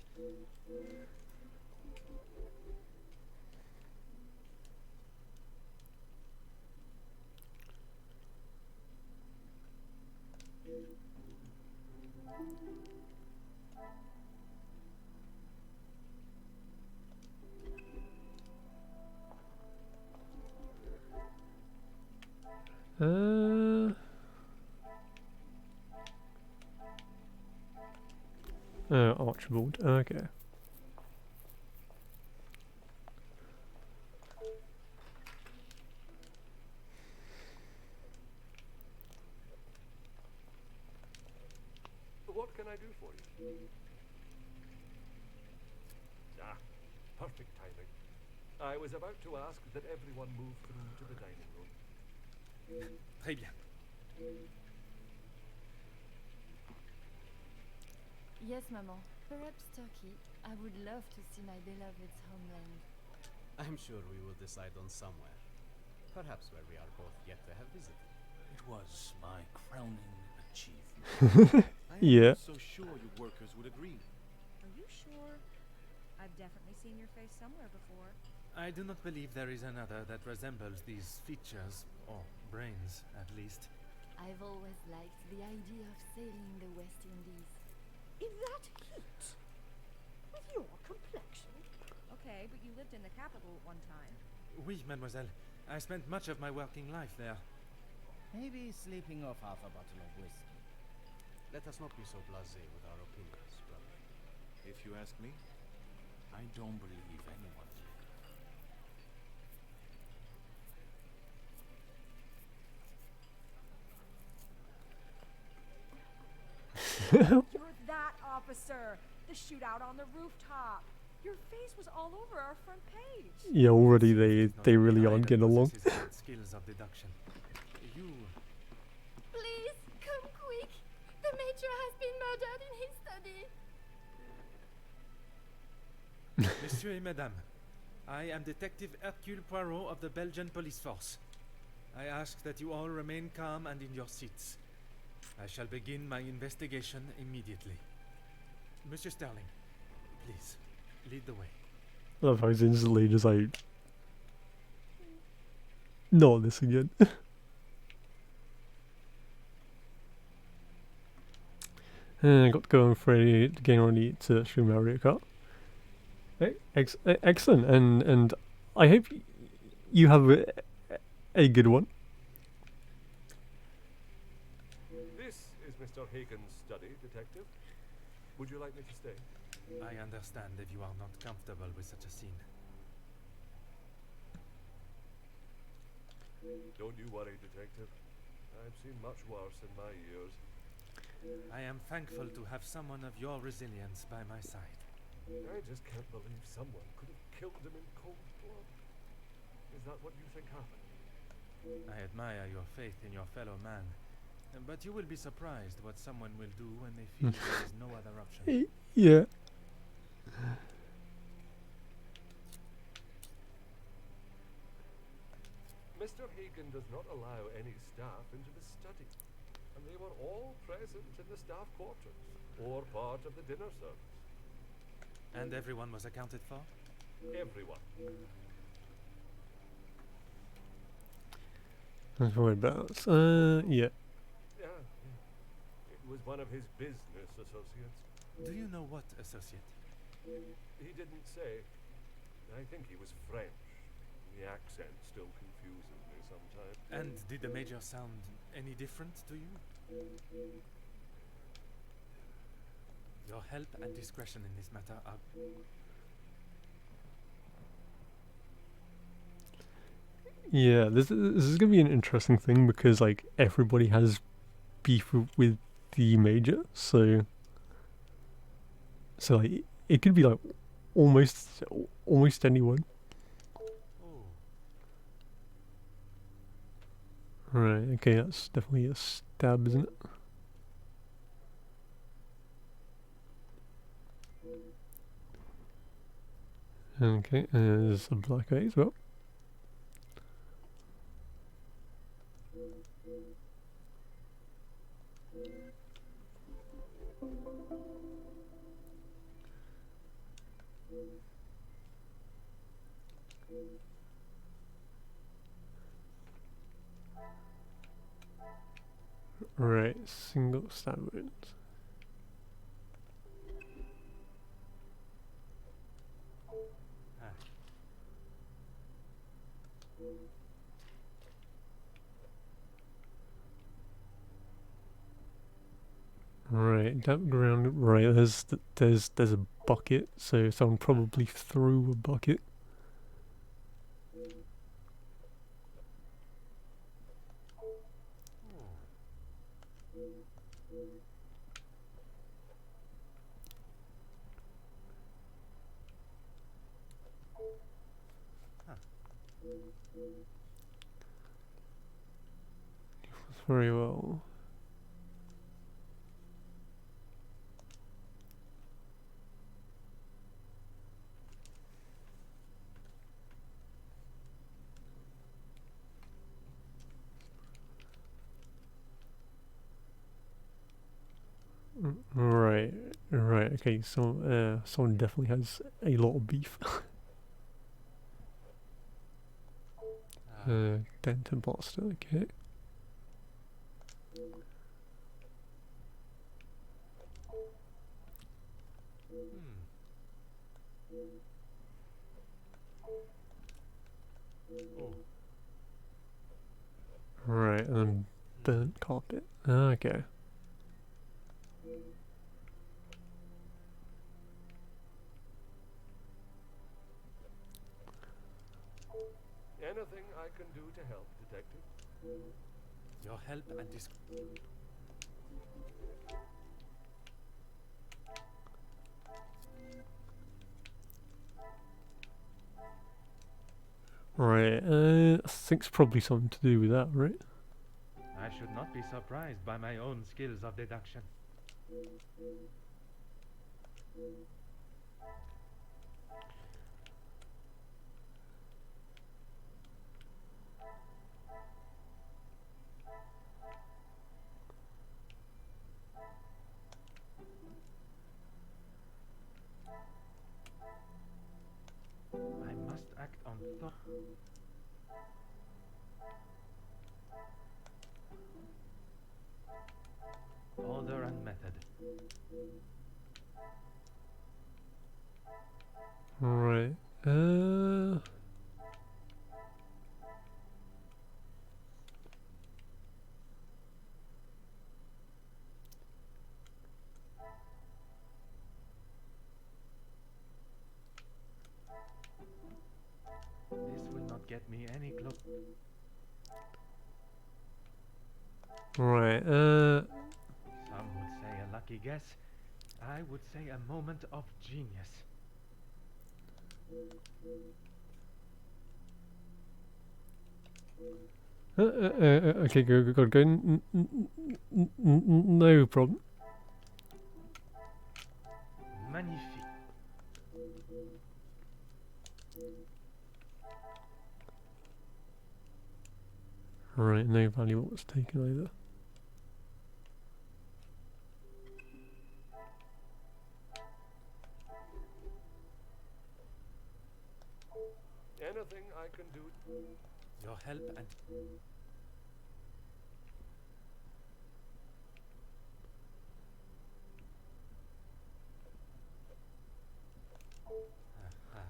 Archibald, okay. for you. Ah, perfect timing. I was about to ask that everyone move through to the dining room. Très bien. Yes, Maman. Perhaps Turkey. I would love to see my beloved's homeland. I'm sure we will decide on somewhere. Perhaps where we are both yet to have visited. It was my crowning achievement. Yeah. I'm so sure your workers would agree. Are you sure? I've definitely seen your face somewhere before. I do not believe there is another that resembles these features, or brains, at least. I've always liked the idea of sailing the West Indies. In that heat? With your complexion? Okay, but you lived in the capital at one time. Oui, mademoiselle. I spent much of my working life there. Maybe sleeping off half a bottle of whiskey. Let us not be so blasé with our opinions, brother. If you ask me. I don't believe anyone You're that officer! The shootout on the rooftop! Your face was all over our front page! Yeah, already Not they really the aren't guy that getting along. possesses great skills of deduction. You... Please, come quick! The Major has been murdered in his study! Monsieur et Madame, I am Detective Hercule Poirot of the Belgian Police Force. I ask that you all remain calm and in your seats. I shall begin my investigation immediately. Monsieur Sterling, please, lead the way. I love how he's instantly just like, not this again. And I got to go on Friday getting ready to stream Mario Kart. Excellent, and I hope you have a good one. This is Mr. Hagen's study, Detective. Would you like me to stay? I understand if you are not comfortable with such a scene. Don't you worry, Detective. I've seen much worse in my years. I am thankful to have someone of your resilience by my side. I just can't believe someone could have killed him in cold blood. Is that what you think happened? I admire your faith in your fellow man, but you will be surprised what someone will do when they feel there is no other option. Yeah. Mr. Hagen does not allow any staff into the study, and they were all present in the staff quarters, or part of the dinner service. And everyone was accounted for? Everyone. That's what about. Yeah. Yeah. It was one of his business associates. Do you know what associate? He didn't say. I think he was French. The accent still confuses me sometimes. And did the Major sound any different to you? Your help and discretion in this matter are... Yeah, this is gonna be an interesting thing because like everybody has beef with the Major, so like it could be like almost anyone. Oh. Right, okay, that's definitely a stab, isn't it? Okay, there's a black eye as well. Right, single stab wounds. Right, damp ground. Right, there's a bucket, so someone probably threw a bucket. Very well. Right, right. Okay, so someone definitely has a lot of beef. Dent and Boston. Okay. Oh. Right, and then burnt carpet. Okay. Anything I can do to help, Detective? Your help and this. Right, I think it's probably something to do with that, right? I should not be surprised by my own skills of deduction. I must act on thought. Order and method. Right. This will not get me any close. Right. Some would say a lucky guess. I would say a moment of genius. Okay, go. No problem. Magnifique. Right, no value was taken either. Anything I can do? Your help and. Aha.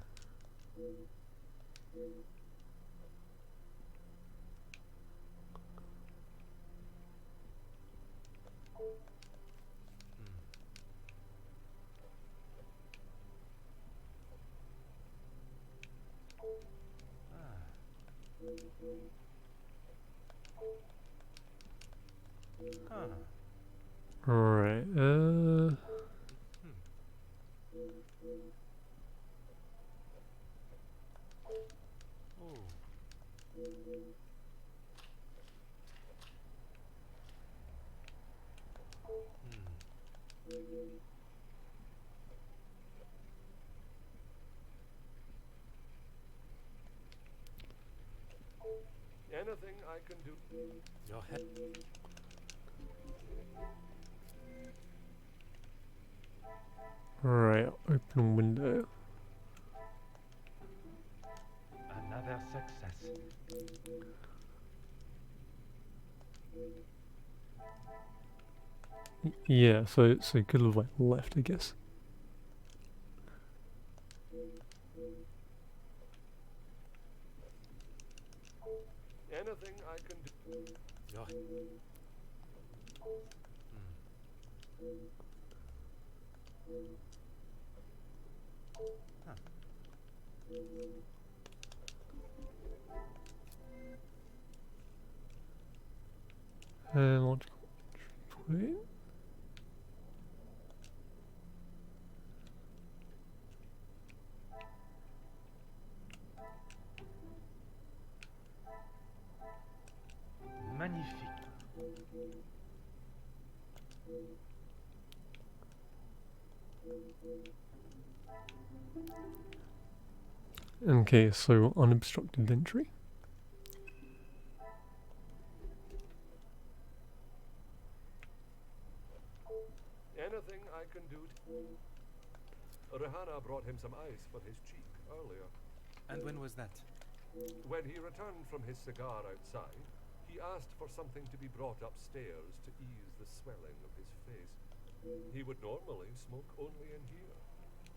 Huh. Right. Oh. Anything I can do? Your help. Right. Open window. Another success. Yeah. So could have like left, I guess. Anything I can do? Your. Huh. Logical point. Okay, so unobstructed entry. Anything I can do? Rihanna brought him some ice for his cheek earlier. And when was that? When he returned from his cigar outside, he asked for something to be brought upstairs to ease the swelling of his face. He would normally smoke only in here.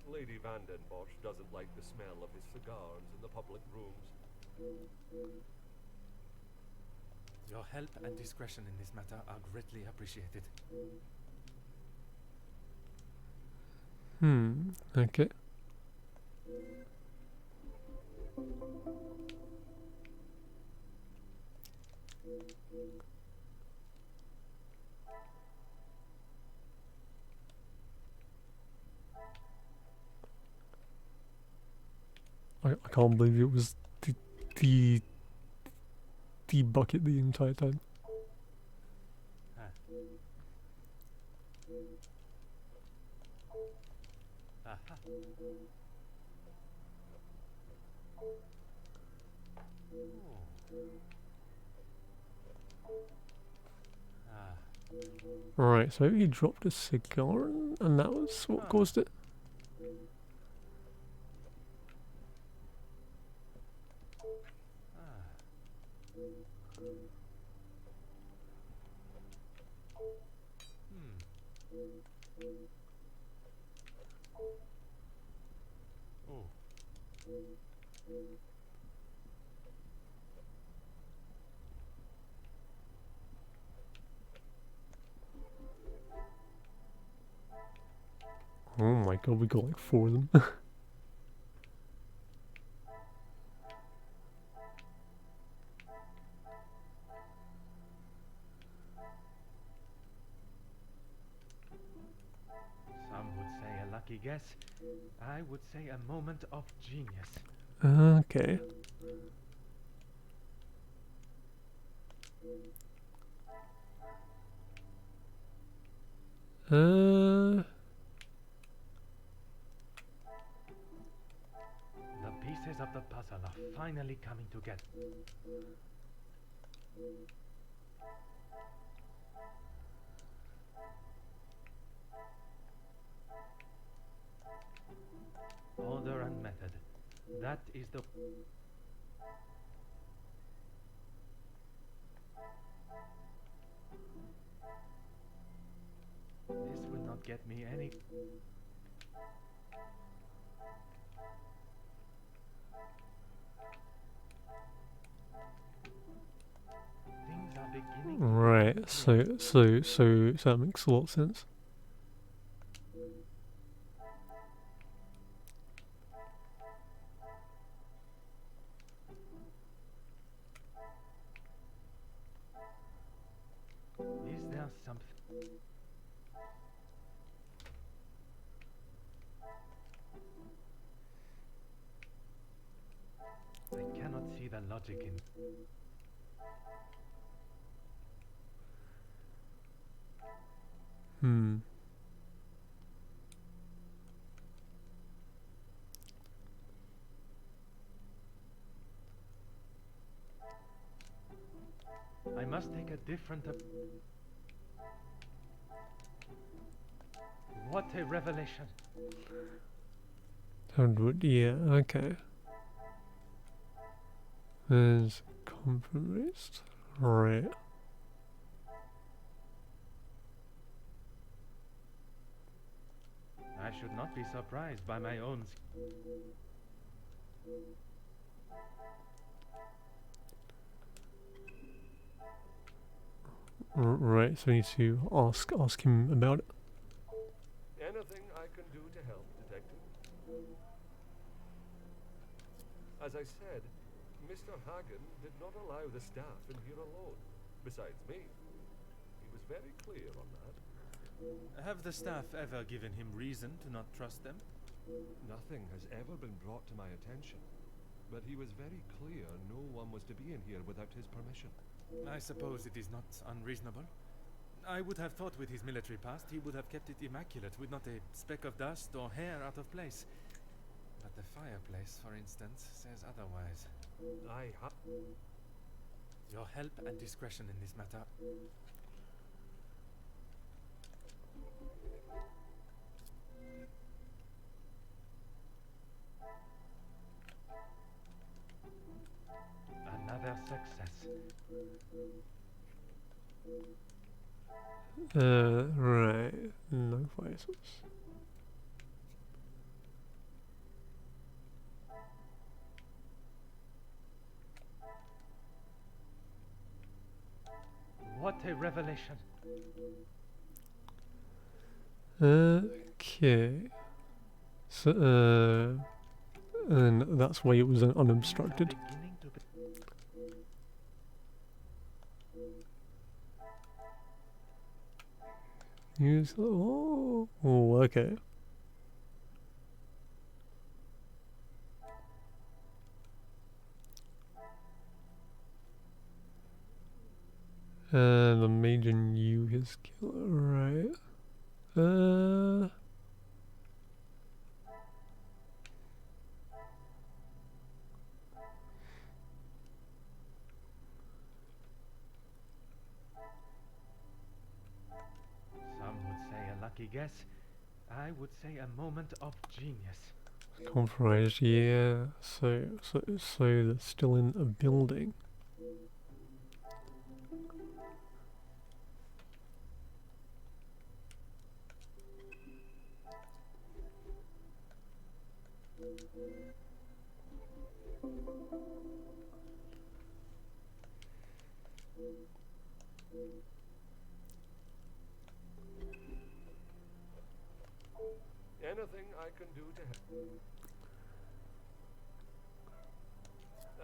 Lady Vandenbosch doesn't like the smell of his cigars in the public rooms. Your help and discretion in this matter are greatly appreciated. Okay. I can't believe it was the bucket the entire time. Aha. Right, so he dropped a cigar and that was what caused it? Oh my god, we got like 4 of them. Some would say a lucky guess. I would say a moment of genius. Okay. The pieces of the puzzle are finally coming together. Order and method. That is the... This will not get me any... Things are beginning to... Right, so that makes a lot of sense. Is there something... I cannot see the logic in... I must take a different... What a revelation! Yeah, okay. There's compromised. Right. I should not be surprised by my own... Right, so we need to ask him about it. Anything I can do to help, Detective? As I said, Mr. Hagen did not allow the staff in here alone, besides me. He was very clear on that. Have the staff ever given him reason to not trust them? Nothing has ever been brought to my attention, but he was very clear no one was to be in here without his permission. I suppose it is not unreasonable. I would have thought with his military past he would have kept it immaculate, with not a speck of dust or hair out of place. But the fireplace, for instance, says otherwise. Your help and discretion in this matter. Another success. Right. No fire source. What a revelation. Okay. So, and that's why it was unobstructed. Use. Oh, okay. The major knew his killer, right? Some would say a lucky guess. I would say a moment of genius. Compromised, yeah. So they're still in a building. Anything I can do to help?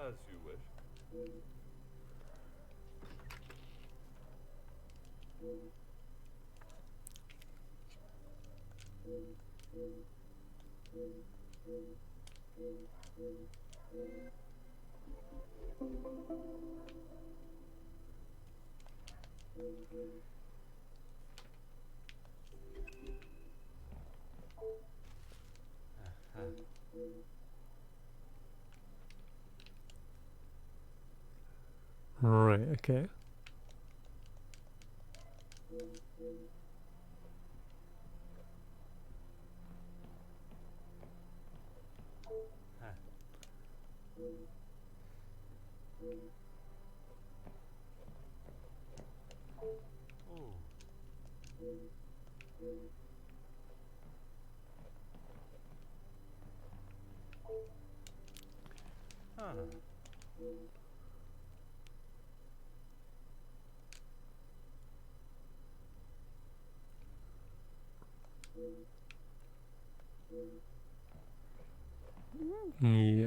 As you wish. Right, okay. Yeah.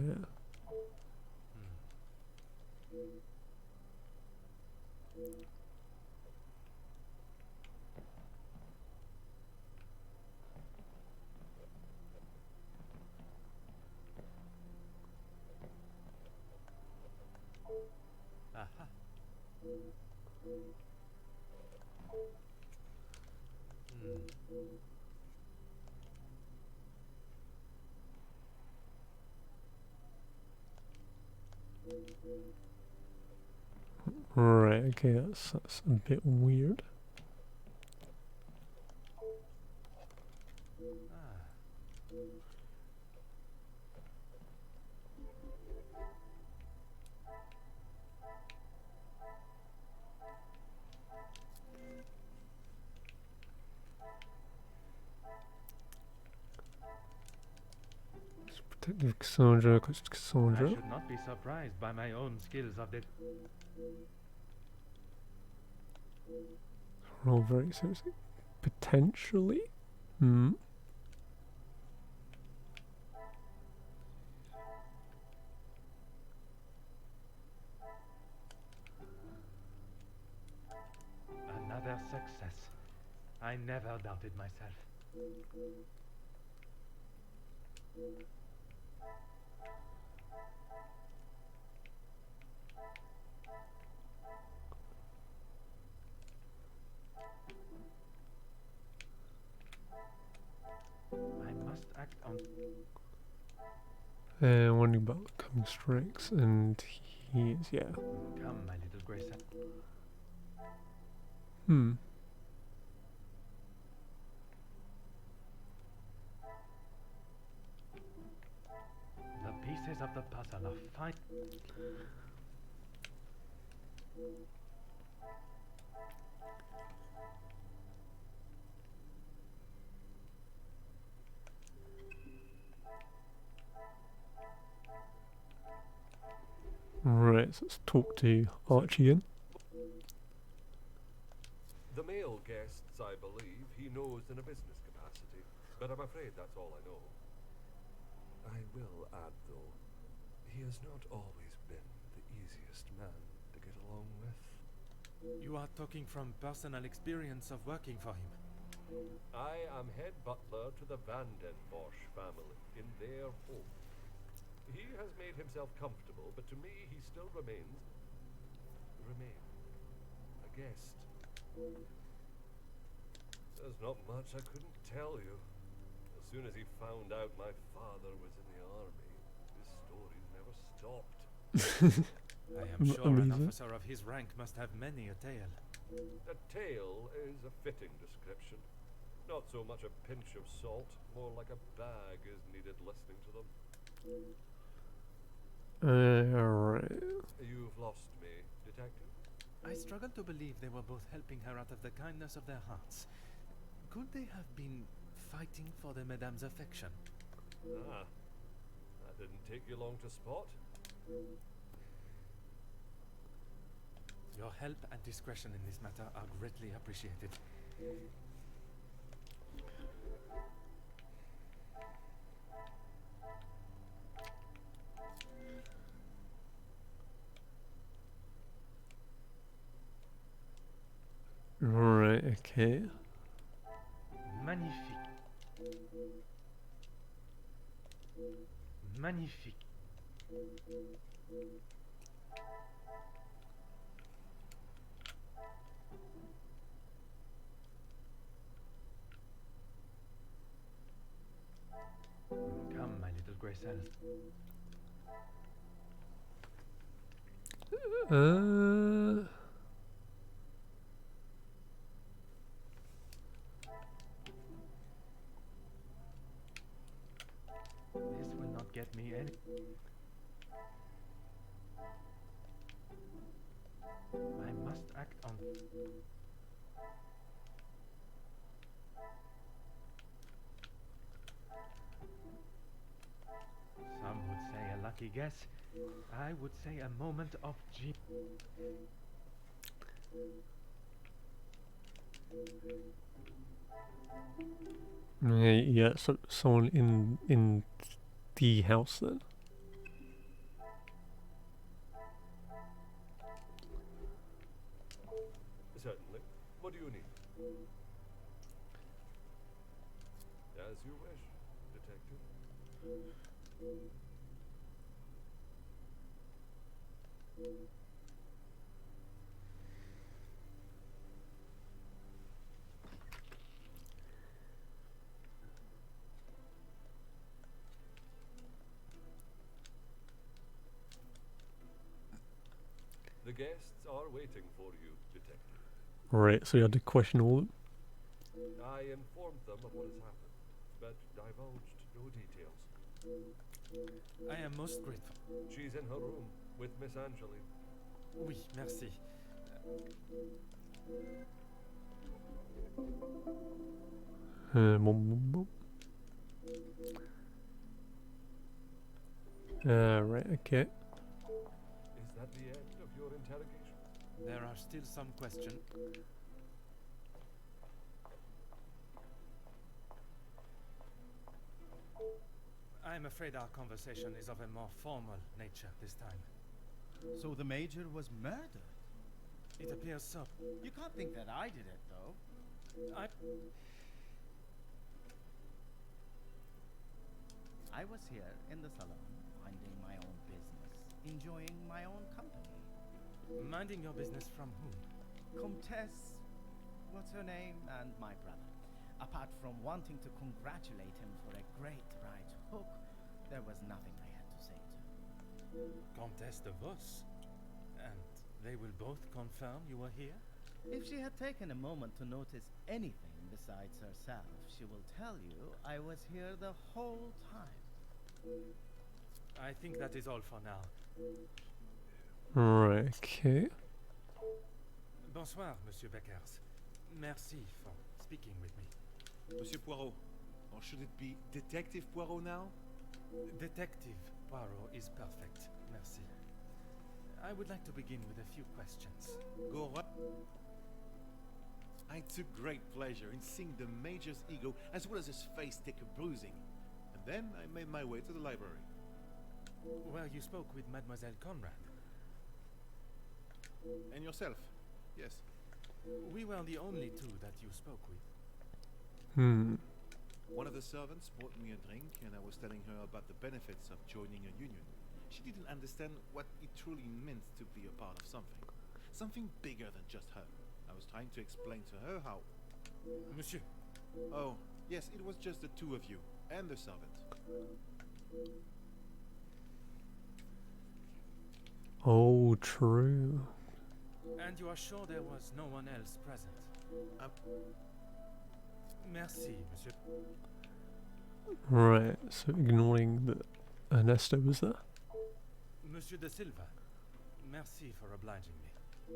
Aha. Right, okay, that's a bit weird. Detective Cassandra, I Cassandra. should not be surprised by my own skills of it. Roll very seriously. Potentially? Hmm. Another success. I never doubted myself. I must act on... Warning about coming strikes, and he is, yeah. Come, my little grey son. Hmm. The pieces of the puzzle are fine. Right, so let's talk to Archie again. The male guests, I believe, he knows in a business capacity, but I'm afraid that's all I know. I will add, though, he has not always been the easiest man to get along with. You are talking from personal experience of working for him. I am head butler to the Van den Bosch family in their home. He has made himself comfortable, but to me he still remains a guest. There's not much I couldn't tell you. As soon as he found out my father was in the army, his stories never stopped. I am sure an officer of his rank must have many a tale. A tale is a fitting description. Not so much a pinch of salt, more like a bag is needed listening to them. Alright. You've lost me, detective. I struggle to believe they were both helping her out of the kindness of their hearts. Could they have been fighting for the madame's affection? Ah, that didn't take you long to spot. Your help and discretion in this matter are greatly appreciated. Right, okay. Magnifique. Magnifique. Come, my little grey cells. This will not get me any. I must act on. Some would say a lucky guess. I would say a moment of genius. Yeah, so someone in the house then. Certainly. What do you need? As you wish, detective. The guests are waiting for you, detective. Right, so you had to question all of them. I informed them of what has happened, but divulged no details. I am most grateful. She's in her room with Miss Angeline. Oui, merci. Right, okay. Is that the end of your interrogation? There are still some questions. I'm afraid our conversation is of a more formal nature this time. So the Major was murdered? It appears so. You can't think that I did it, though. I was here in the salon, minding my own business, enjoying my own company. Minding your business from whom? Comtesse, what's her name, and my brother. Apart from wanting to congratulate him for a great right hook, there was nothing I had to Comtesse de Vos. And they will both confirm you were here? If she had taken a moment to notice anything besides herself, she will tell you I was here the whole time. I think that is all for now. Right, okay. Bonsoir, Monsieur Beckers. Merci for speaking with me. Monsieur Poirot, or should it be Detective Poirot now? Detective Poirot is perfect. Merci. I would like to begin with a few questions. Go right. I took great pleasure in seeing the Major's ego as well as his face take a bruising. And then I made my way to the library. Well, you spoke with Mademoiselle Conrad. And yourself? Yes. We were the only two that you spoke with. One of the servants brought me a drink and I was telling her about the benefits of joining a union. She didn't understand what it truly meant to be a part of something. Something bigger than just her. I was trying to explain to her how... Monsieur. Oh, yes, it was just the two of you and the servant. Oh, true. And you are sure there was no one else present? Merci, monsieur. Right, so ignoring that Ernesto was there. Monsieur de Silva, merci for obliging me.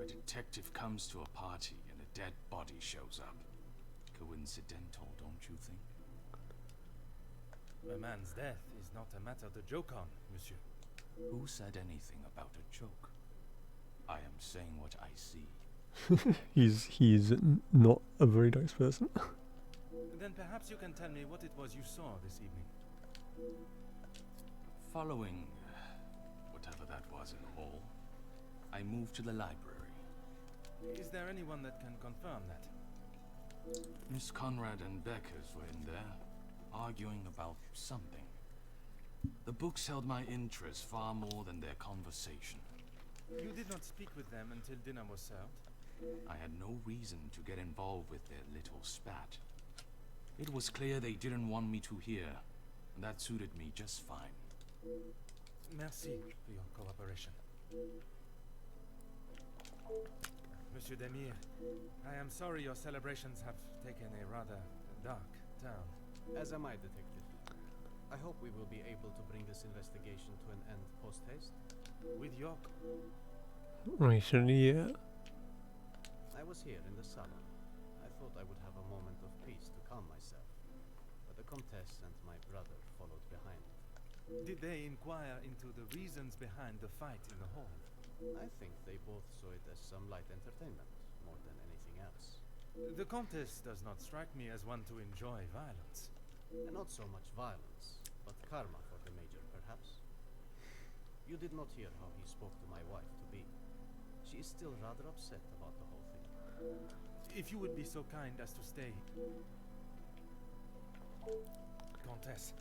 A detective comes to a party and a dead body shows up. Coincidental, don't you think? A man's death is not a matter to joke on, monsieur. Who said anything about a joke? I am saying what I see. he's not a very nice person. Then perhaps you can tell me what it was you saw this evening. Following whatever that was in the hall, I moved to the library. Is there anyone that can confirm that? Miss Conrad and Beckers were in there, arguing about something. The books held my interest far more than their conversation. You did not speak with them until dinner was served? I had no reason to get involved with their little spat. It was clear they didn't want me to hear, and that suited me just fine. Merci for your cooperation. Monsieur Demir, I am sorry your celebrations have taken a rather dark turn. As am I, Detective. I hope we will be able to bring this investigation to an end post-haste. With your... Right, yeah. I was here in the salon. I thought I would have a moment of peace to calm myself. But the Comtesse and my brother followed behind. Did they inquire into the reasons behind the fight in the hall? I think they both saw it as some light entertainment, more than anything else. The Comtesse does not strike me as one to enjoy violence. And not so much violence, but karma for the Major, perhaps. You did not hear how he spoke to my wife-to-be. She is still rather upset about the whole thing. If you would be so kind as to stay... Comtesse,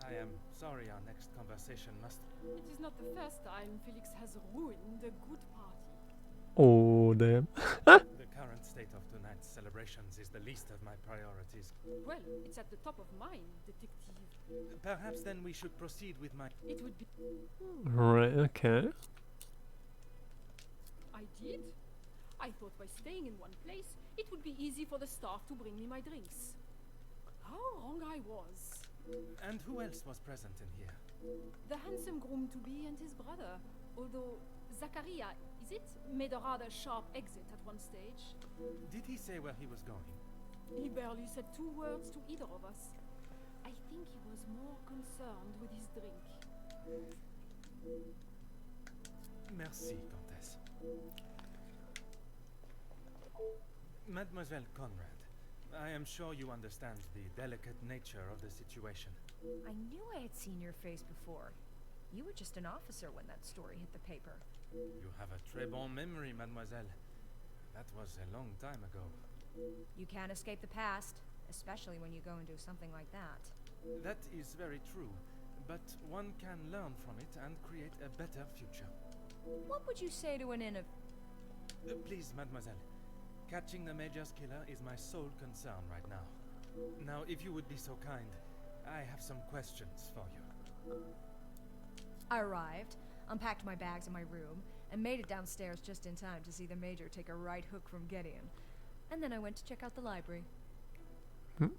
I am sorry our next conversation must... It is not the first time Felix has ruined a good party. Oh, damn. The current state of tonight's celebrations is the least of my priorities. Well, it's at the top of mine, detective. Perhaps then we should proceed with my... It would be... Right, okay. I did. I thought by staying in one place, it would be easy for the staff to bring me my drinks. How wrong I was. And who else was present in here? The handsome groom-to-be and his brother, although Zachariah, is it, made a rather sharp exit at one stage. Did he say where he was going? He barely said 2 words to either of us. I think he was more concerned with his drink. Merci, Comtesse. Mademoiselle Conrad, I am sure you understand the delicate nature of the situation. I knew I had seen your face before. You were just an officer when that story hit the paper. You have a très bon memory, mademoiselle. That was a long time ago. You can't escape the past, especially when you go and do something like that. That is very true, but one can learn from it and create a better future. What would you say to an Please, mademoiselle. Catching the Major's killer is my sole concern right now. Now, if you would be so kind, I have some questions for you. I arrived. unpacked my bags in my room, and made it downstairs just in time to see the Major take a right hook from Gideon. And then I went to check out the library.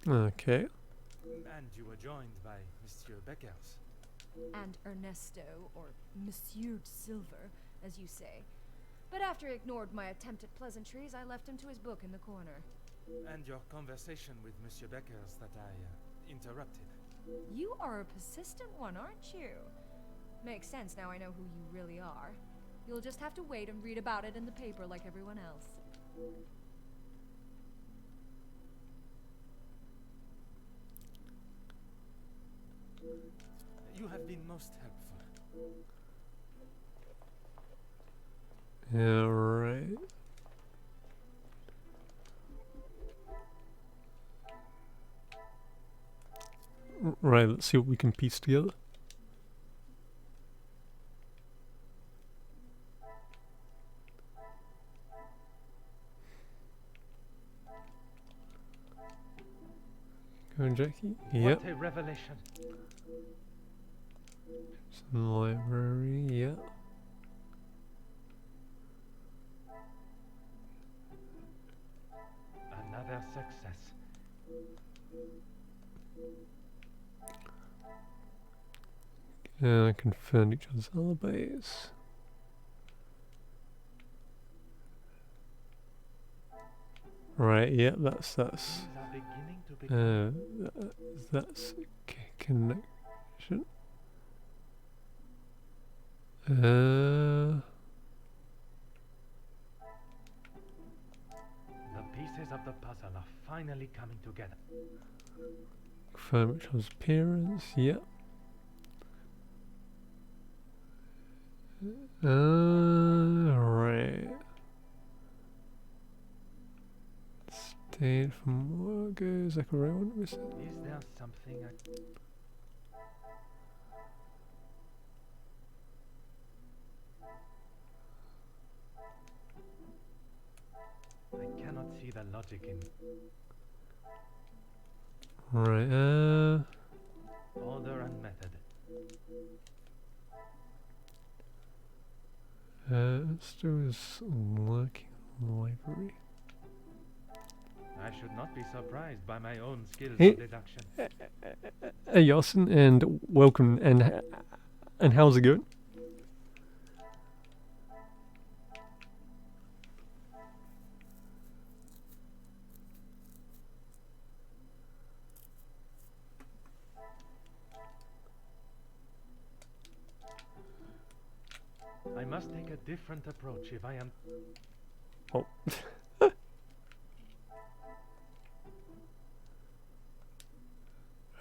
Okay. And you were joined by Monsieur Beckers. And Ernesto, or Monsieur Silver, as you say. But after he ignored my attempt at pleasantries, I left him to his book in the corner. And your conversation with Monsieur Beckers that I interrupted. You are a persistent one, aren't you? Makes sense now I know who you really are. You'll just have to wait and read about it in the paper like everyone else. You have been most helpful. Yeah, right. Right, let's see what we can piece together. Go on, Jackie. Yep. What a revelation. Some library, yeah. Another success. I confirmed each other's alibis. Right, yeah, that's Things are beginning to become that's connection. the pieces of the puzzle are finally coming together. Confirm each other's appearance, yep. Right. Stayed from Margot, Zachary, what was it? Is there something I cannot see the logic in Right, order and method. Stu is working in the library. I should not be surprised by my own skills Hey. of deduction. Hey, Yasin, and welcome, and how's it going? I must take a different approach if I am. Oh.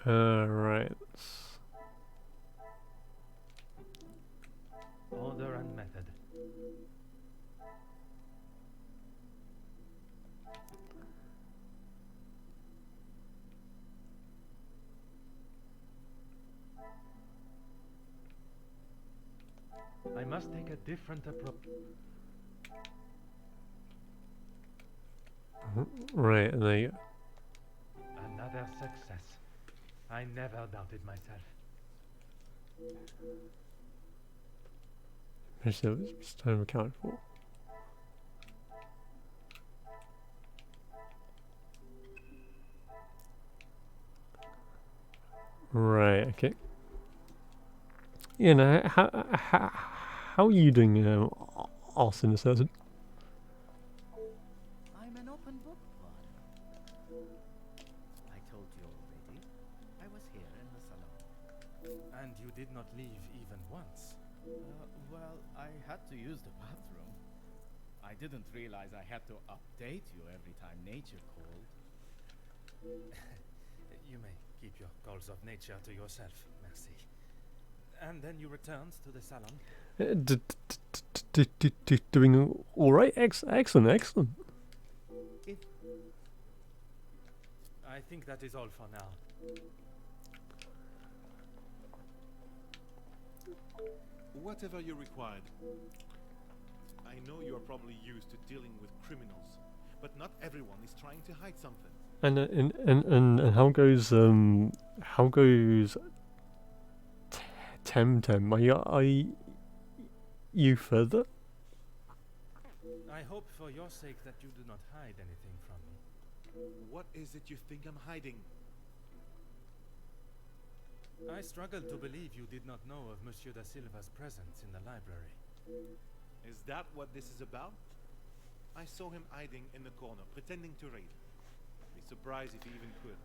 Right. Order and method. I must take a different approach. Right, and there you go. Another success. I never doubted myself. It's time accounted for. Right, okay. Yeah, now, how are you doing, Austin Assassin? I'm an open book, Poirot. I told you already. I was here in the salon. And you did not leave even once. Well, I had to use the bathroom. I didn't realize I had to update you every time nature called. You may keep your calls of nature to yourself, merci. And then you returned to the salon. Doing all right. Excellent, excellent. I think that is all for now. Whatever you required. I know you are probably used to dealing with criminals, but not everyone is trying to hide something. And how goes Temtem? you further? I hope for your sake that you do not hide anything from me. What is it you think I'm hiding? I struggle to believe you did not know of Monsieur da Silva's presence in the library. Is that what this is about? I saw him hiding in the corner, pretending to read. Be surprised if he even could.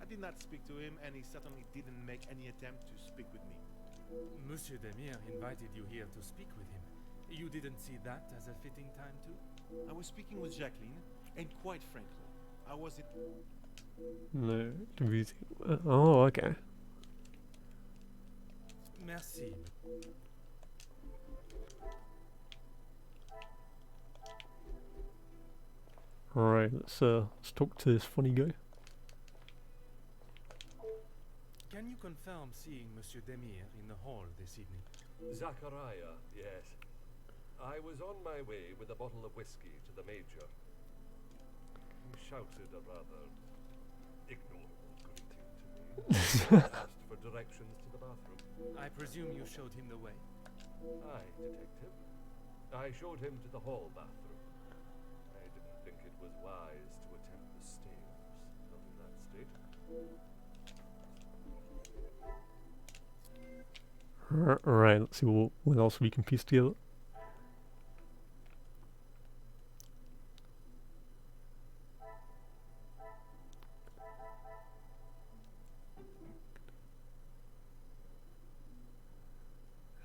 I did not speak to him, and he certainly didn't make any attempt to speak with me. Monsieur Demire invited you here to speak with him. You didn't see that as a fitting time too? I was speaking with Jacqueline, and quite frankly, I wasn't. No, confusing. Oh, okay. Merci. Alright, let's talk to this funny guy. Can you confirm seeing Monsieur Demire in the hall this evening? Zachariah, yes. I was on my way with a bottle of whiskey to the Major. He shouted a rather ignorable greeting to me. Asked for directions to the bathroom. I presume you showed him the way? Aye, detective. I showed him to the hall bathroom. I didn't think it was wise to attempt the stairs, not in that state. Alright, let's see what else we can piece together.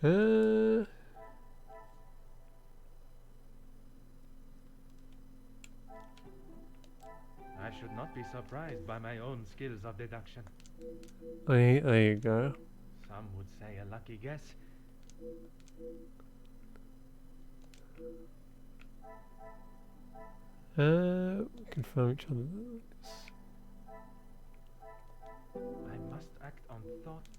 I should not be surprised by my own skills of deduction. There you go. Some would say a lucky guess. Confirm each other. I must act on thought.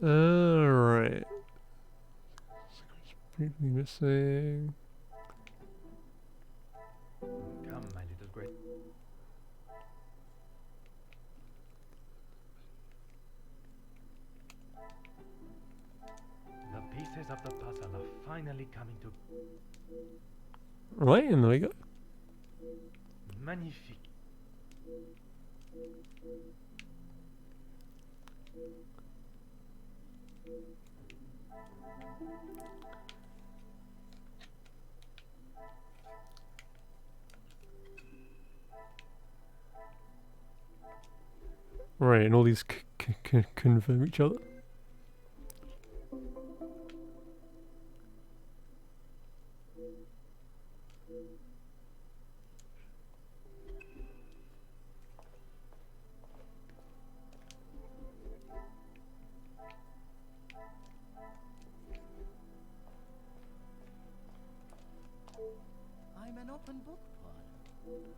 Alright. Briefly missing. Come, my little great. The pieces of the puzzle are finally coming to. Right, and there we go. Magnifique. Right, and all these confirm each other. I'm an open book, Poirot.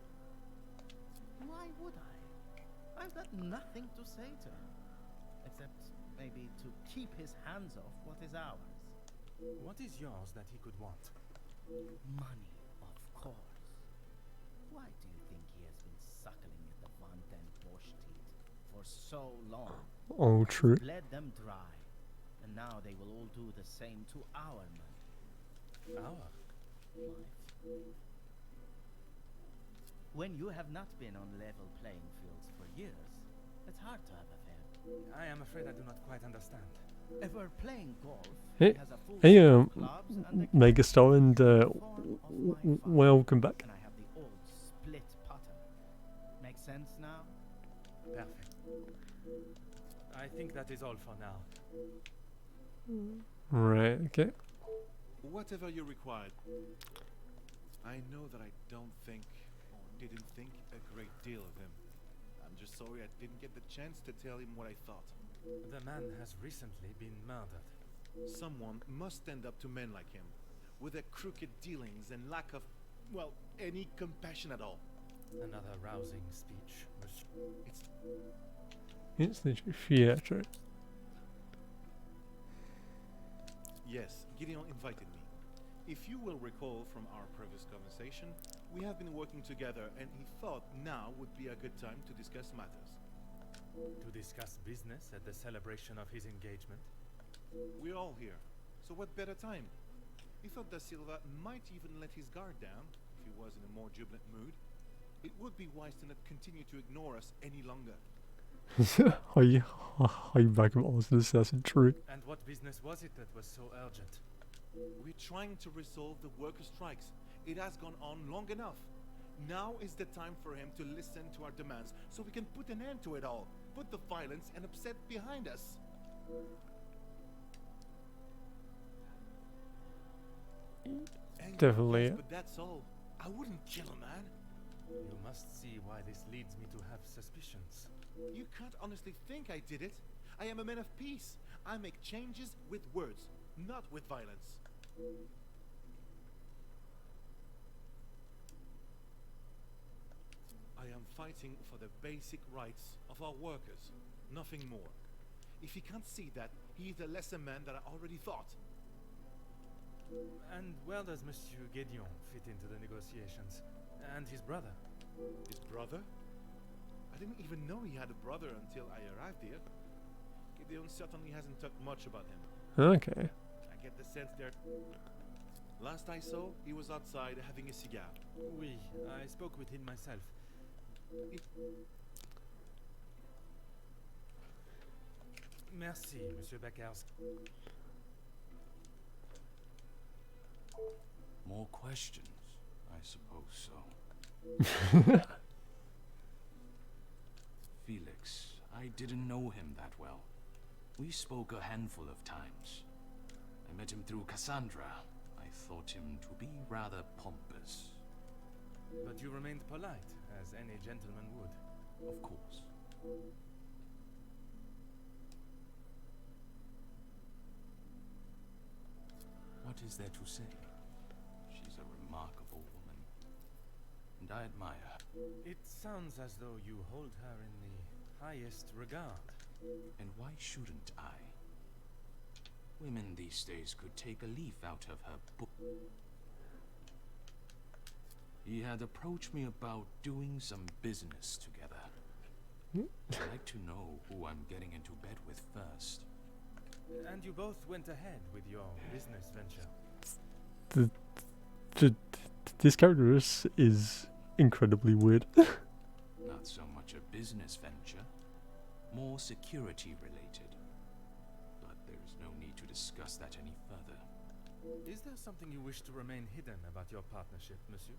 Why would I? I've got nothing to say to him, except maybe to keep his hands off what is ours. What is yours that he could want? Money, of course. Why do you think he has been suckling at the Van den Bosch teeth for so long? Oh, true. Bled them dry, and now they will all do the same to our money. Our? When you have not been on level playing fields for years, it's hard to have a fair. I am afraid I do not quite understand. If we're playing golf, Hey, he has a full hey, set of clubs and a Megastar, and form of my father. welcome back. And I have the old split putter. Makes sense now? Perfect. I think that is all for now. Right, okay. Whatever you required. I know that I don't think, or didn't think, a great deal of him. I'm just sorry I didn't get the chance to tell him what I thought. The man has recently been murdered. Someone must stand up to men like him, with their crooked dealings and lack of, well, any compassion at all. Another rousing speech, monsieur. It's It's the theatre. Yes, Gideon invited me. If you will recall from our previous conversation, we have been working together and he thought now would be a good time to discuss matters. To discuss business at the celebration of his engagement? We're all here, so what better time? He thought Da Silva might even let his guard down, if he was in a more jubilant mood. It would be wise to not continue to ignore us any longer. How you back up all this? That's true. And what business was it that was so urgent? We're trying to resolve the worker strikes. It has gone on long enough. Now is the time for him to listen to our demands, so we can put an end to it all. Put the violence and upset behind us. Angry, Definitely. yes, but that's all. I wouldn't kill a man. You must see why this leads me to have suspicions. You can't honestly think I did it. I am a man of peace. I make changes with words, not with violence. I am fighting for the basic rights of our workers, nothing more. If he can't see that, he is a lesser man than I already thought. And where does Monsieur Gédéon fit into the negotiations? And his brother? His brother? I didn't even know he had a brother until I arrived here. Gédéon certainly hasn't talked much about him. Okay. I get the sense there. Last I saw, he was outside having a cigar. Oui, I spoke with him myself. Merci, Monsieur Beckers. More questions? I suppose so. Felix, I didn't know him that well. We spoke a handful of times. I met him through Cassandra. I thought him to be rather pompous. But you remained polite, as any gentleman would. Of course. What is there to say? She's a remarkable woman, and I admire her. It sounds as though you hold her in the highest regard. And why shouldn't I? Women these days could take a leaf out of her book. He had approached me about doing some business together. I'd like to know who I'm getting into bed with first. And you both went ahead with your business venture. This character is incredibly weird. Not so much a business venture, more security related. But there's no need to discuss that any further. Is there something you wish to remain hidden about your partnership, monsieur?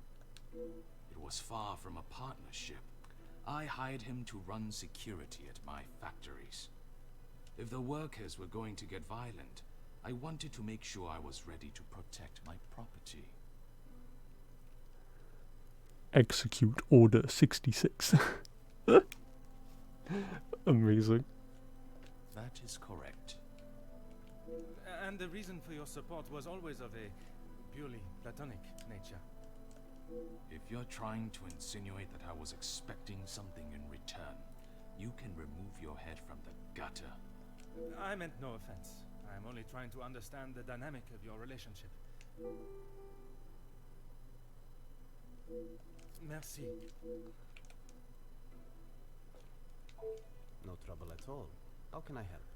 It was far from a partnership. I hired him to run security at my factories. If the workers were going to get violent, I wanted to make sure I was ready to protect my property. Execute Order 66. Amazing. That is correct. And the reason for your support was always of a purely platonic nature. If you're trying to insinuate that I was expecting something in return, you can remove your head from the gutter. I meant no offense. I'm only trying to understand the dynamic of your relationship. Merci. No trouble at all. How can I help?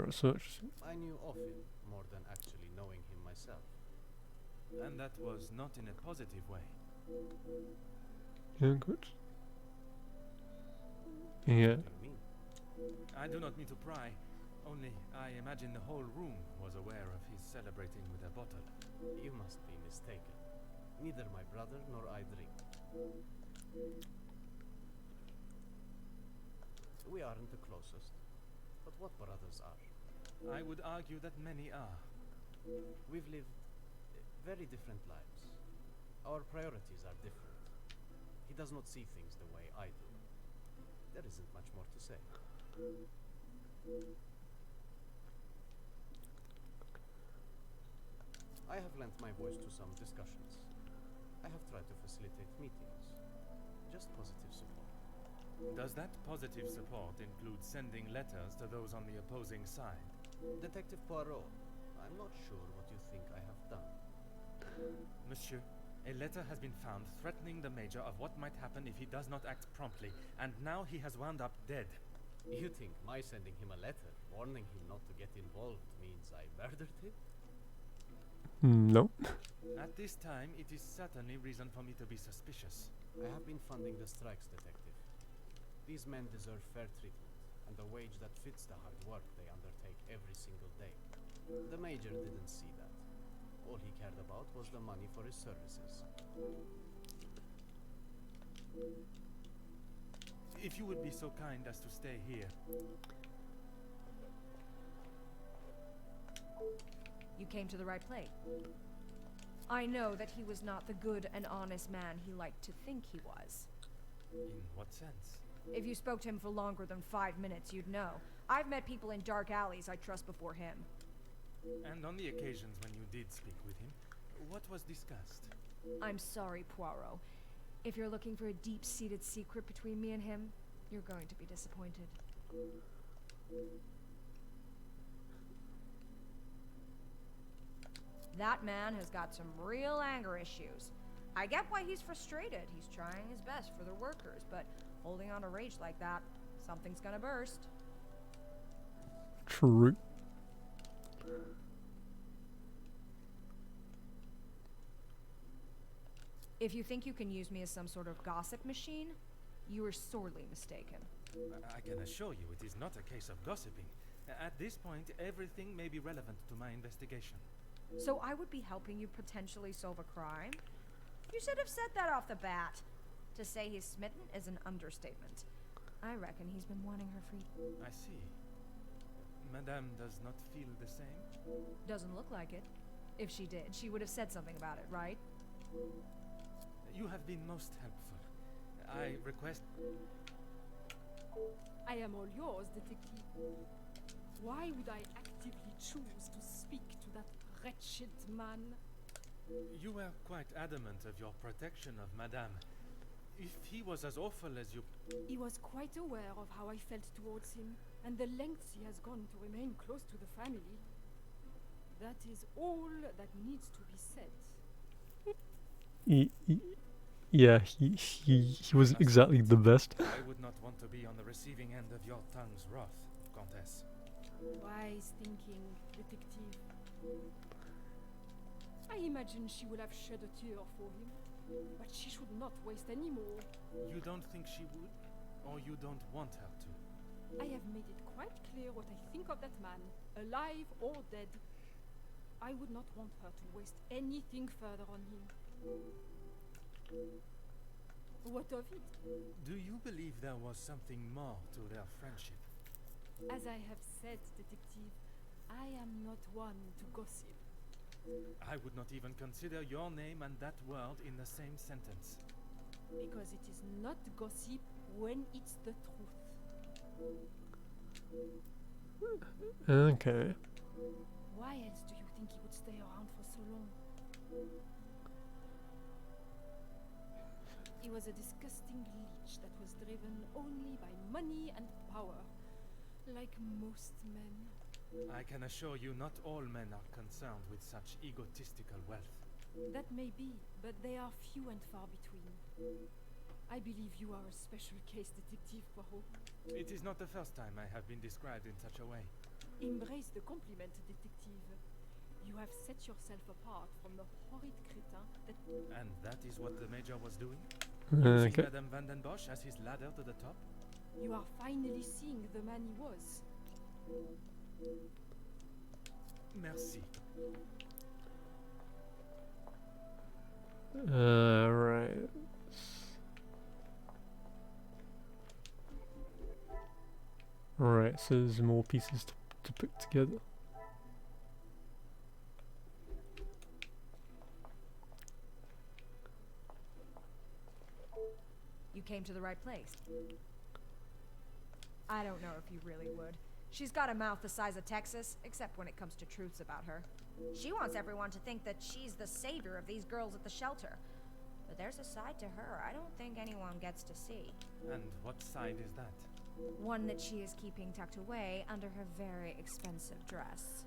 Research. I knew of him more than actually knowing him myself. And that was not in a positive way. Yeah, good. Yeah. What do you mean? I do not mean to pry, only I imagine the whole room was aware of his celebrating with a bottle. You must be mistaken. Neither my brother nor I drink. We aren't the closest, but what brothers are? I would argue that many are. We've lived very different lives. Our priorities are different. He does not see things the way I do. There isn't much more to say. I have lent my voice to some discussions. I have tried to facilitate meetings. Just positive support. Does that positive support include sending letters to those on the opposing side? Detective Poirot, I'm not sure what you think I have done. Monsieur, A letter has been found threatening the Major of what might happen if he does not act promptly, and now he has wound up dead. You think my sending him a letter, warning him not to get involved, means I murdered him? No. At this time, it is certainly reason for me to be suspicious. I have been funding the strikes, Detective. These men deserve fair treatment, and a wage that fits the hard work they undertake every single day. The Major didn't see that. All he cared about was the money for his services. If you would be so kind as to stay here. You came to the right place. I know that he was not the good and honest man he liked to think he was. In what sense? If you spoke to him for longer than 5 minutes, you'd know. I've met people in dark alleys I trust before him. And on the occasions when you did speak with him, what was discussed? I'm sorry, Poirot. If you're looking for a deep-seated secret between me and him, you're going to be disappointed. That man has got some real anger issues. I get why he's frustrated. He's trying his best for the workers, but holding on to rage like that, something's gonna burst. True. If you think you can use me as some sort of gossip machine, you are sorely mistaken. I can assure you it is not a case of gossiping. At this point, everything may be relevant to my investigation. So I would be helping you potentially solve a crime? You should have said that off the bat. To say he's smitten is an understatement. I reckon he's been wanting her for... I see. Madame does not feel the same? Doesn't look like it. If she did, she would have said something about it, right? You have been most helpful. I request... I am all yours, detective. Why would I actively choose to speak to that wretched man? You were quite adamant of your protection of Madame. If he was as awful as you... He was quite aware of how I felt towards him, and the lengths he has gone to remain close to the family. That is all that needs to be said. He was exactly the best. I would not want to be on the receiving end of your tongue's wrath, Countess. Wise thinking, detective. I imagine she would have shed a tear for him, but she should not waste any more. You don't think she would? Or you don't want her to? I have made it quite clear what I think of that man, alive or dead. I would not want her to waste anything further on him. What of it? Do you believe there was something more to their friendship? As I have said, detective, I am not one to gossip. I would not even consider your name and that word in the same sentence. Because it is not gossip when it's the truth. Okay. Why else do you think he would stay around for so long? He was a disgusting leech that was driven only by money and power, like most men. I can assure you not all men are concerned with such egotistical wealth. That may be, but they are few and far between. I believe you are a special case, Detective Poirot. It is not the first time I have been described in such a way. Embrace the compliment, Detective. You have set yourself apart from the horrid crétin that... And that is what the Major was doing? Okay. Using Madame Van den Bosch as his ladder to the top? You are finally seeing the man he was. Merci. Right. Right, so there's more pieces to put together. You came to the right place. I don't know if you really would. She's got a mouth the size of Texas, except when it comes to truths about her. She wants everyone to think that she's the savior of these girls at the shelter. But there's a side to her I don't think anyone gets to see. And what side is that? One that she is keeping tucked away under her very expensive dress.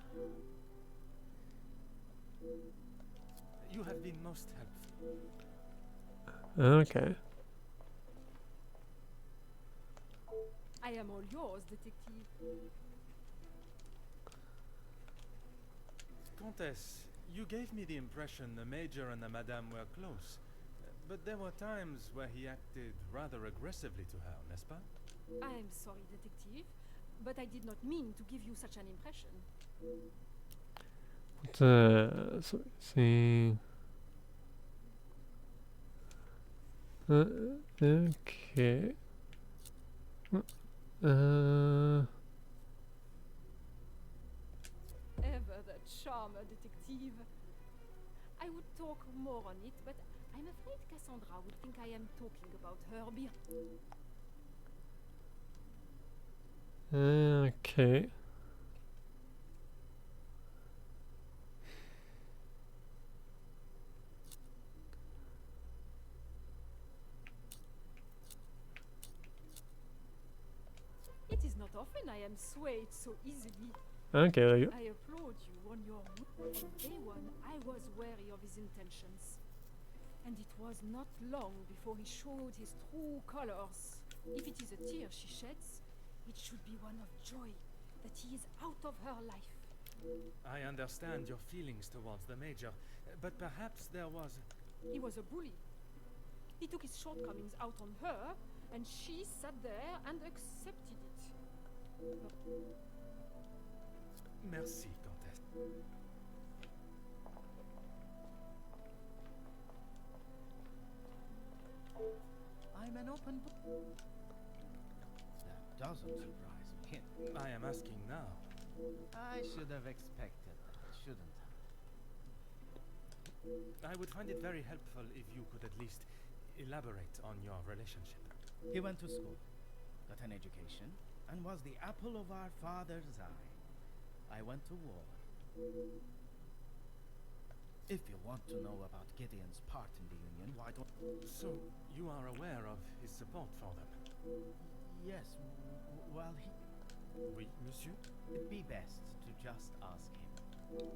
You have been most helpful. Okay. I am all yours, detective. Countess, you gave me the impression the Major and the Madame were close. But there were times where he acted rather aggressively to her, n'est-ce pas? I am sorry, detective, but I did not mean to give you such an impression. So see. Okay. Ever that charmer, detective. I would talk more on it, but I'm afraid Cassandra would think I am talking about her Okay. It is not often I am swayed so easily. Okay, there you go. I applaud you on your move. From day one, I was wary of his intentions. And it was not long before he showed his true colors. If it is a tear she sheds, it should be one of joy that he is out of her life. I understand your feelings towards the Major, but perhaps there was... He was a bully. He took his shortcomings out on her, and she sat there and accepted it. Merci, Countess. I'm an open book. That doesn't surprise me. I am asking now. I should have expected that, shouldn't I? I would find it very helpful if you could at least elaborate on your relationship. He went to school, got an education, and was the apple of our father's eye. I went to war. If you want to know about Gideon's part in the Union, why don't... So, you are aware of his support for them? Yes, well, he... Oui, monsieur? It'd be best to just ask him.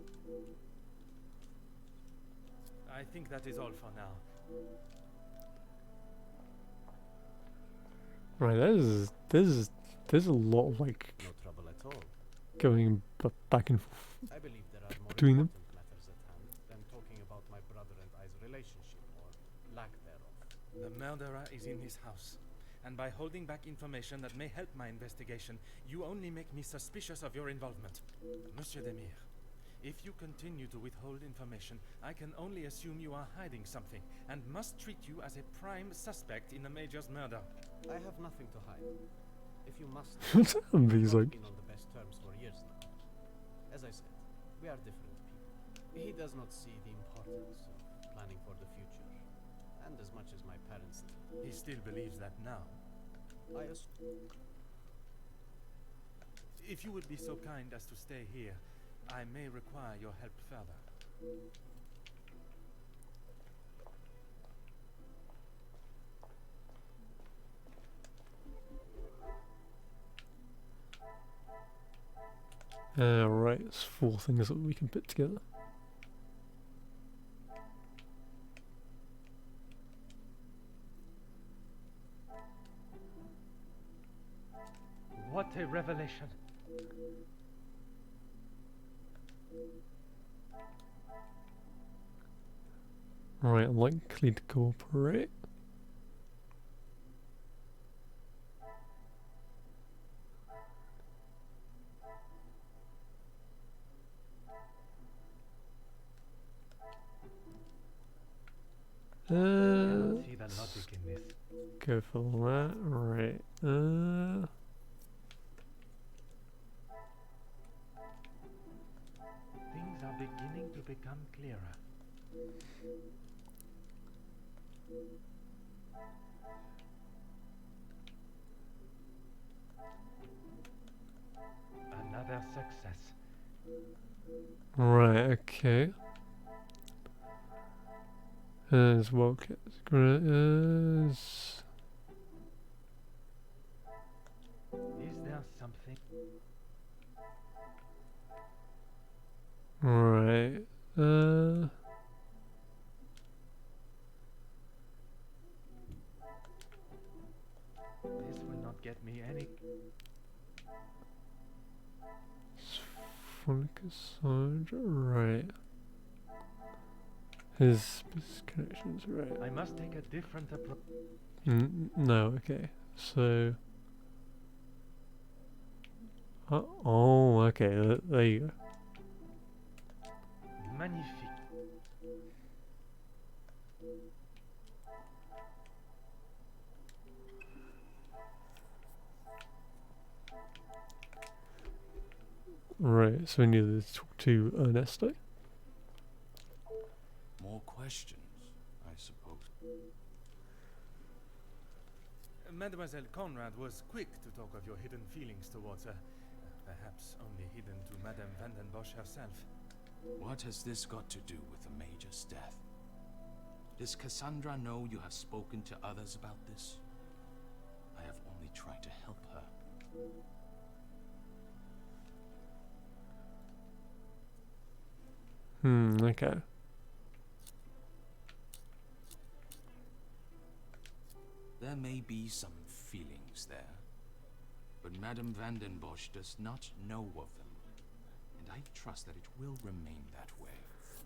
I think that is all for now. Right, there's a lot of like No trouble at all. going back and forth I believe there are more between them. important matters at hand than talking about my brother and I's relationship, or lack thereof. The murderer is in his house. And by holding back information that may help my investigation, you only make me suspicious of your involvement. Monsieur Demire, if you continue to withhold information, I can only assume you are hiding something, and must treat you as a prime suspect in the Major's murder. I have nothing to hide. If you must, And he's we've like, been on the best terms for years now. As I said, we are different people. He does not see the importance of planning for the future, and as much as my parents did. He still believes that now. If you would be so kind as to stay here, I may require your help further. right, it's 4 things that we can put together. What a revelation! Right, likely to cooperate. I cannot see the logic in this. Go for that, right. Things are beginning to become clearer. Another success. Right, okay. As well, is Is there something? right. get me any. Cassandra, right. His connections, right. I must take a different approach. No, okay. So. Oh, okay. There you go. Magnifique. Right, so we need to talk to Ernesto. More questions, I suppose. Mademoiselle Conrad was quick to talk of your hidden feelings towards her. Perhaps only hidden to Madame Van den Bosch herself. What has this got to do with the Major's death? Does Cassandra know you have spoken to others about this? I have only tried to help her. Okay. There may be some feelings there, but Madame Van den Bosch does not know of them, and I trust that it will remain that way.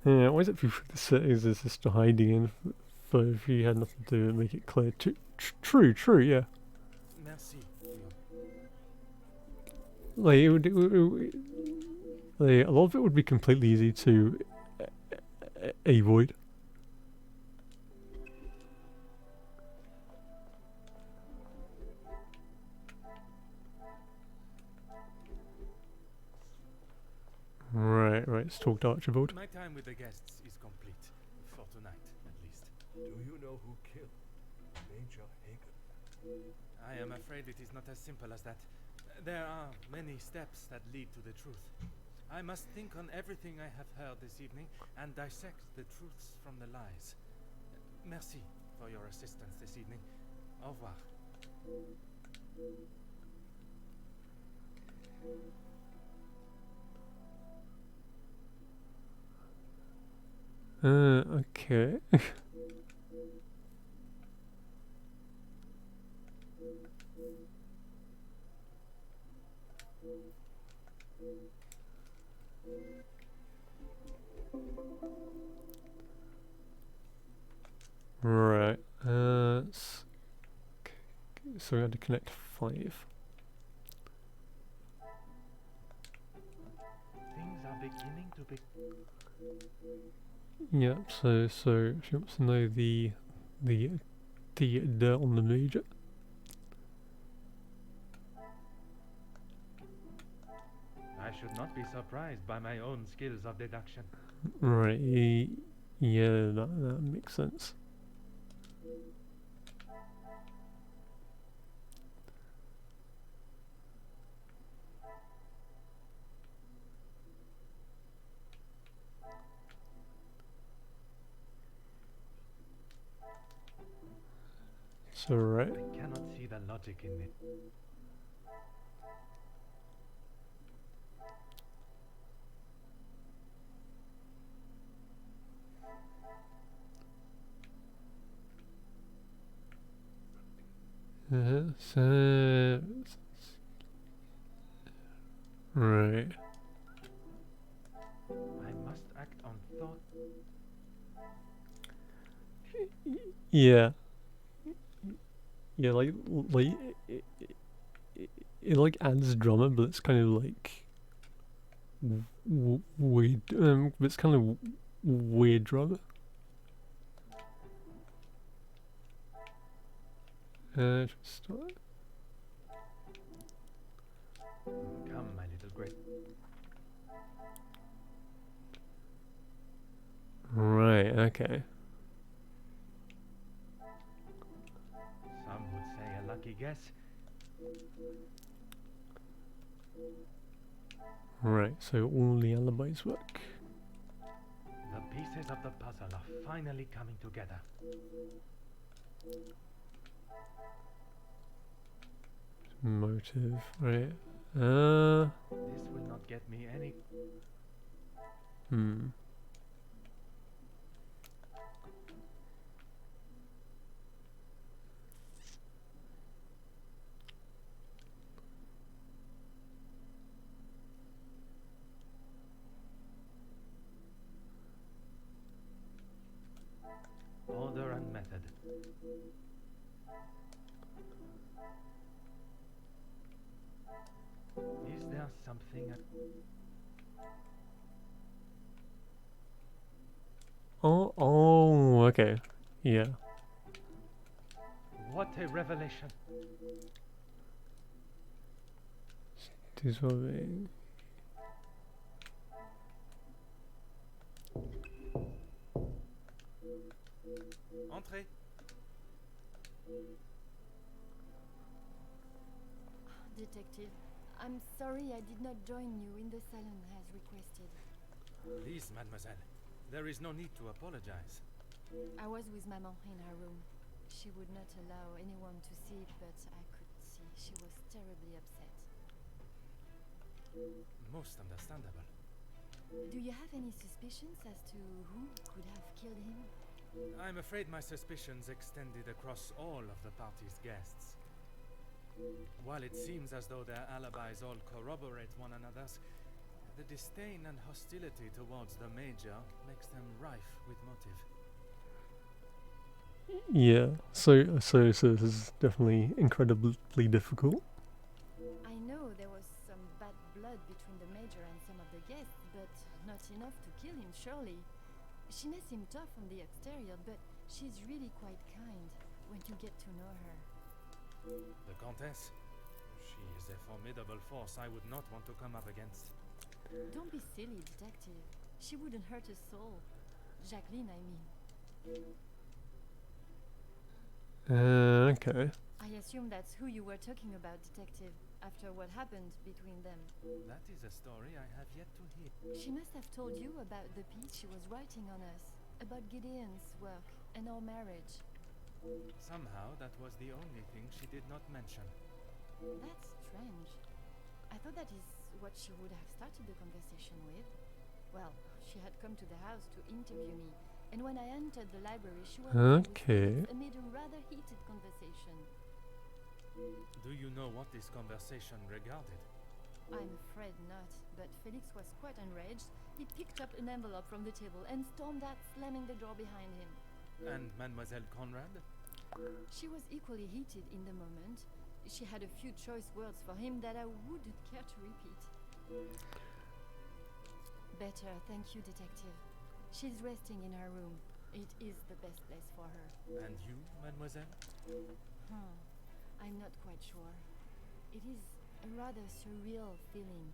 Yeah, why is it people the settings is just hiding in for if you had nothing to make it clear? True, yeah. Merci. Like, like, a lot of it would be completely easy to avoid. Right, let's talk to Archibald. My time with the guests is complete, for tonight at least. Do you know who killed Major Hagen? I am afraid it is not as simple as that. There are many steps that lead to the truth. I must think on everything I have heard this evening and dissect the truths from the lies. Merci for your assistance this evening. Au revoir. Okay. Right. So we had to connect 5. Things are beginning to be. Yep. So she wants to know the dirt on the Major. I should not be surprised by my own skills of deduction. Right. Yeah, that makes sense. So right. I cannot see the logic in it. So right. I must act on thought. Yeah. Yeah, like it like adds drama, but it's kind of like weird. But it's kind of weird drama. Start. Come, my little great. Right. Okay. Some would say a lucky guess. Right. So all the alibis work. The pieces of the puzzle are finally coming together. Motive. Right. This will not get me any. Is there something Oh, okay. Yeah. What a revelation! Disobeying. Entrez. Detective, I'm sorry I did not join you in the salon as requested. Please, mademoiselle. There is no need to apologize. I was with Maman in her room. She would not allow anyone to see it, but I could see she was terribly upset. Most understandable. Do you have any suspicions as to who could have killed him? I'm afraid my suspicions extended across all of the party's guests. While it seems as though their alibis all corroborate one another's, the disdain and hostility towards the Major makes them rife with motive. Yeah. So this is definitely incredibly difficult. I know there was some bad blood between the Major and some of the guests, but not enough to kill him, surely. She may seem tough on the exterior, but she's really quite kind when you get to know her. The Countess? She is a formidable force I would not want to come up against. Don't be silly, detective. She wouldn't hurt a soul. Jacqueline, I mean. Okay. I assume that's who you were talking about, detective, after what happened between them. That is a story I have yet to hear. She must have told you about the piece she was writing on us, about Gideon's work and our marriage. Somehow that was the only thing she did not mention. That's strange. I thought that is what she would have started the conversation with. Well, she had come to the house to interview me, and when I entered the library, she was Okay. amid a rather heated conversation. Do you know what this conversation regarded? I'm afraid not, but Felix was quite enraged. He picked up an envelope from the table and stormed out, slamming the door behind him. And Mademoiselle Conrad? She was equally heated in the moment. She had a few choice words for him that I wouldn't care to repeat. Better, thank you, detective. She's resting in her room. It is the best place for her. And you, mademoiselle? I'm not quite sure. It is a rather surreal feeling.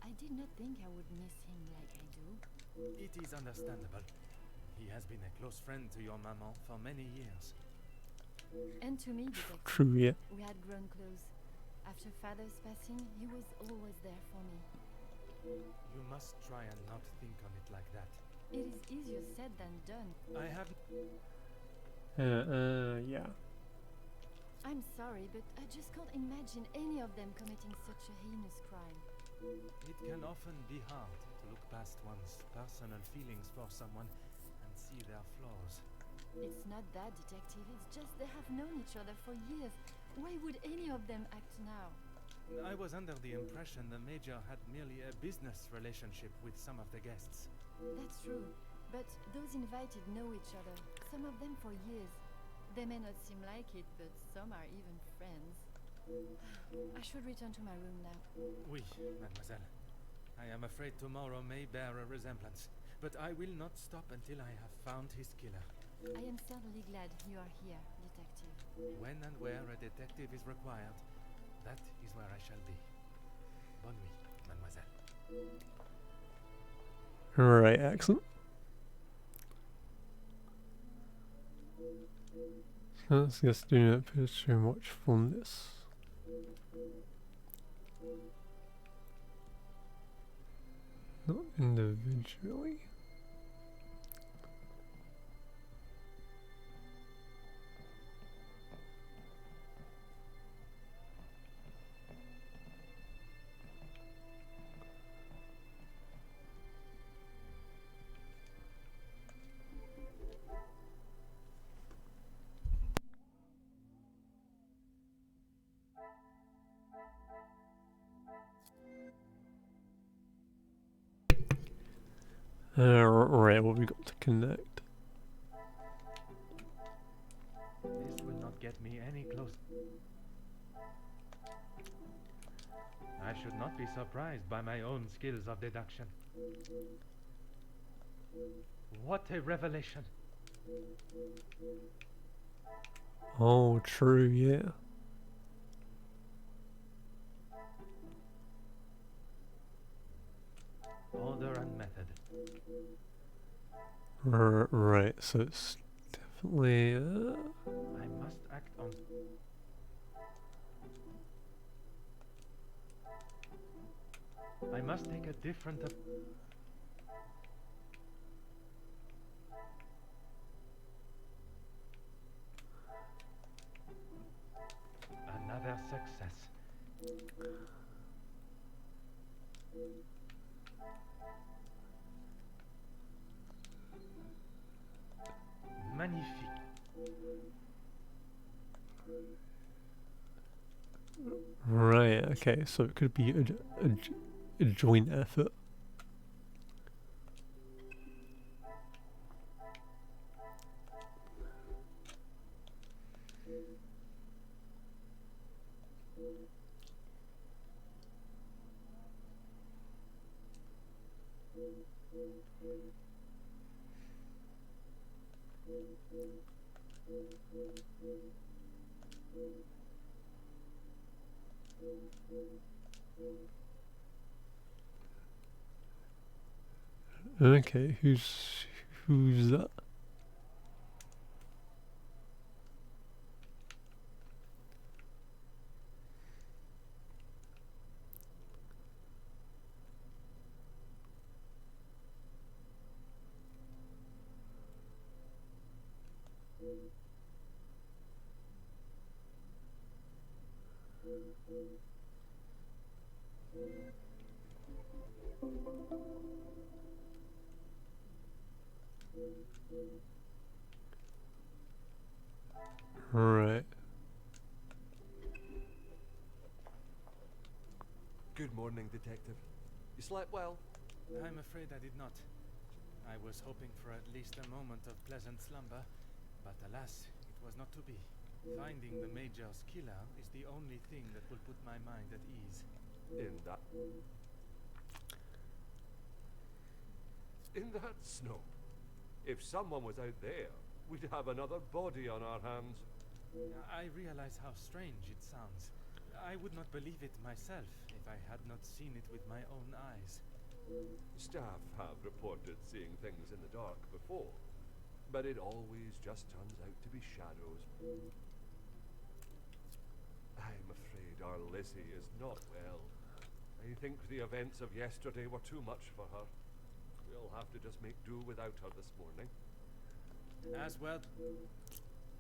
I did not think I would miss him like I do. It is understandable. He has been a close friend to your maman for many years. And to me, detective. True, yeah. We had grown close. After father's passing, he was always there for me. You must try and not think on it like that. It is easier said than done. I have... Yeah. I'm sorry, but I just can't imagine any of them committing such a heinous crime. It can often be hard to look past one's personal feelings for someone and see their flaws. It's not that, detective. It's just they have known each other for years. Why would any of them act now? I was under the impression the Major had merely a business relationship with some of the guests. That's true. But those invited know each other, some of them for years. They may not seem like it, but some are even friends. I should return to my room now. Oui, mademoiselle. I am afraid tomorrow may bear a resemblance, but I will not stop until I have found his killer. I am certainly glad you are here, detective. When and where a detective is required, that is where I shall be. Bonne nuit, mademoiselle. Right, excellent. Let's just do not appears too much fondness. Not individually. Right, what we got to connect? get me any closer. I should not be surprised by my own skills of deduction. What a revelation! Oh, true, yeah. Order and method. Right, so it's definitely. I must act on. I must take a different. Another success. Magnifique. Right, okay, so it could be a joint effort. Okay, who's that? Right. Good morning, Detective. You slept well? I'm afraid I did not. I was hoping for at least a moment of pleasant slumber, but alas, it was not to be. Finding the Major's killer is the only thing that will put my mind at ease. In that snow. If someone was out there, we'd have another body on our hands. I realize how strange it sounds. I would not believe it myself if I had not seen it with my own eyes. Staff have reported seeing things in the dark before, but it always just turns out to be shadows. I'm afraid our Lizzie is not well. I think the events of yesterday were too much for her. We'll have to just make do without her this morning. As well.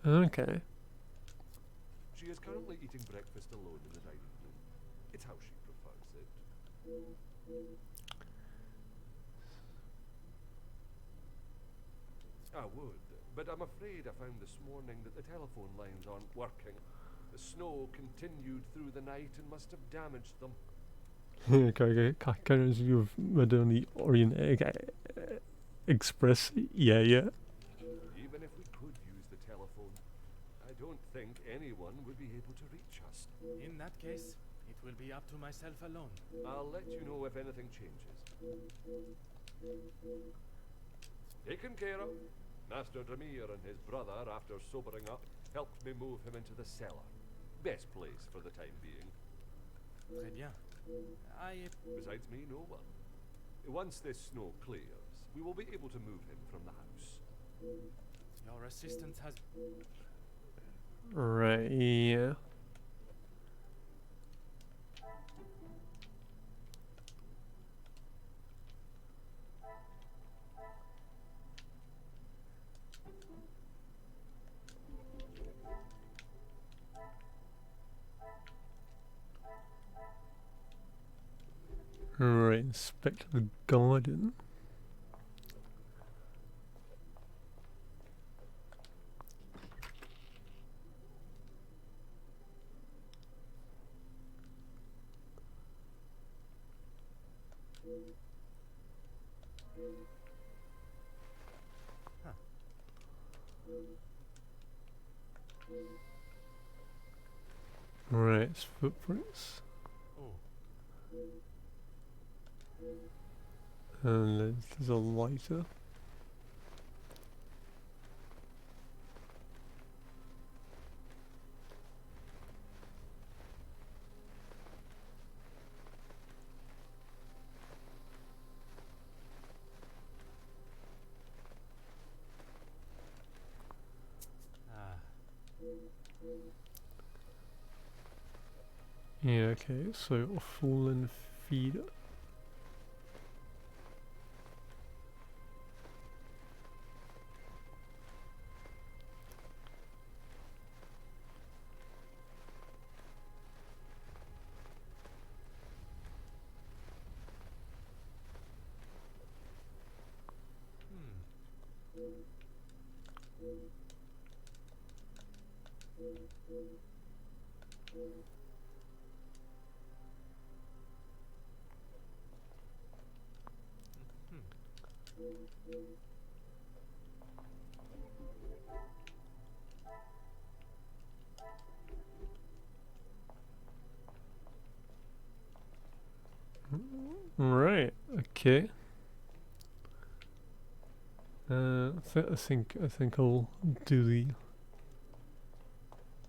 Okay. She is currently eating breakfast alone in the dining room. It's how she prefers it. I would, but I'm afraid I found this morning that the telephone lines aren't working. The snow continued through the night and must have damaged them. Okay, kind of you've read on the Orient Express. Yeah. Even if we could use the telephone, I don't think anyone would be able to reach us. In that case, it will be up to myself alone. I'll let you know if anything changes. Taken care of. Master Dramir and his brother, after sobering up, helped me move him into the cellar. Best place for the time being. Très bien. Besides me, no one. Once this snow clears, we will be able to move him from the house. Your assistant has... Right, yeah. Right, inspect the garden. Right, it's footprints. Oh, And there's a lighter. Yeah, okay, so a fallen feeder. Right, okay. I think I'll do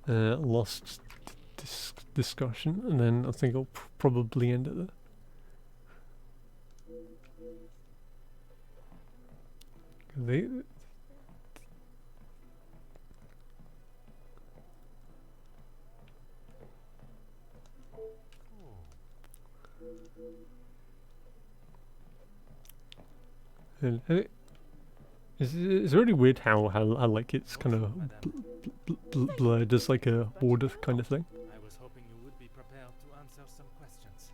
the lost discussion, and then I think I'll probably end it there. They and it's really weird how like it's kind of blurred as like a border kind of thing. I was hoping you would be prepared to answer some questions.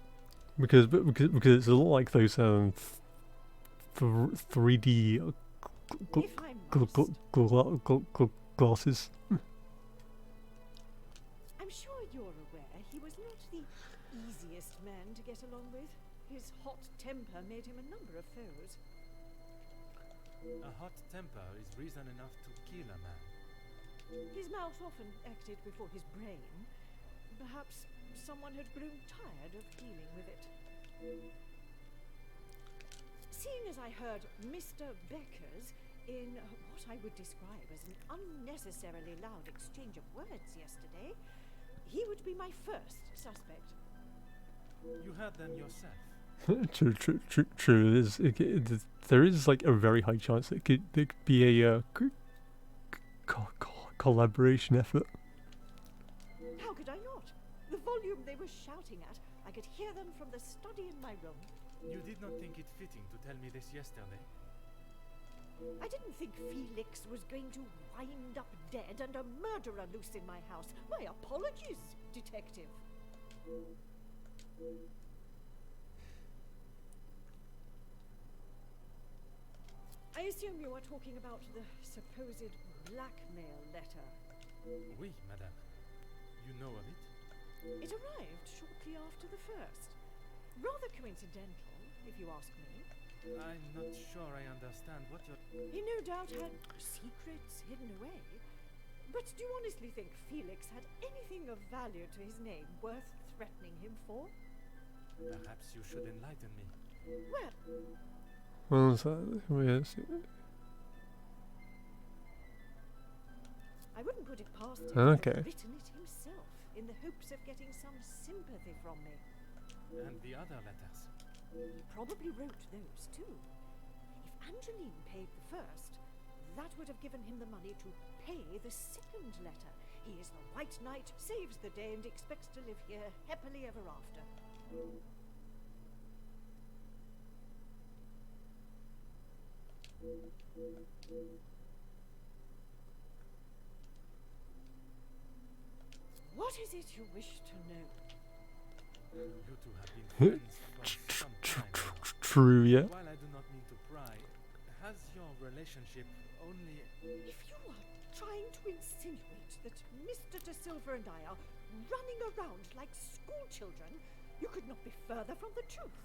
Because it's a lot like those 3D If I must, glasses. I'm sure you're aware he was not the easiest man to get along with. His hot temper made him a number of foes. A hot temper is reason enough to kill a man. His mouth often acted before his brain. Perhaps someone had grown tired of dealing with it. Seeing as I heard Mr. Becker's in what I would describe as an unnecessarily loud exchange of words yesterday, he would be my first suspect. You heard them yourself. True. There is like a very high chance that there could be a collaboration effort. How could I not? The volume they were shouting at, I could hear them from the study in my room. You did not think it fitting to tell me this yesterday. I didn't think Felix was going to wind up dead and a murderer loose in my house. My apologies, detective. I assume you are talking about the supposed blackmail letter. Oui, madame. You know of it? It arrived shortly after the first. Rather coincidental, if you ask me. I'm not sure I understand what you're... He no doubt had secrets hidden away. But do you honestly think Felix had anything of value to his name worth threatening him for? Perhaps you should enlighten me. Well, Well, so yes. I wouldn't put it past him to Okay. have written it himself in the hopes of getting some sympathy from me. And the other letters? He probably wrote those too. If Angeline paid the first, that would have given him the money to pay the second letter. He is the white knight, saves the day, and expects to live here happily ever after. What is it you wish to know? You two have been friends for some time now. True, yeah. While I do not mean to pry, has your relationship only... If you are trying to insinuate that Mr. De Silva and I are running around like schoolchildren, you could not be further from the truth.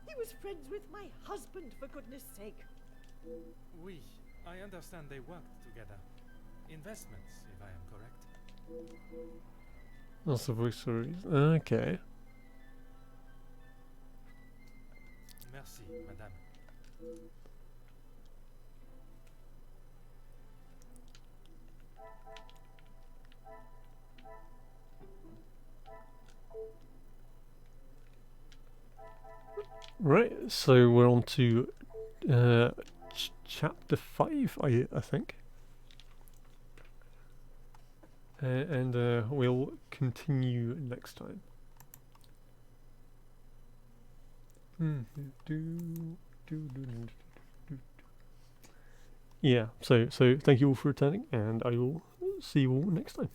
He was friends with my husband, for goodness sake. Oui, I understand they worked together. Investments, if I am correct. That's the voice stories. Okay. Merci, madame. Right, so we're on to chapter 5, I think. And we'll continue next time. Yeah, so thank you all for returning, and I will see you all next time.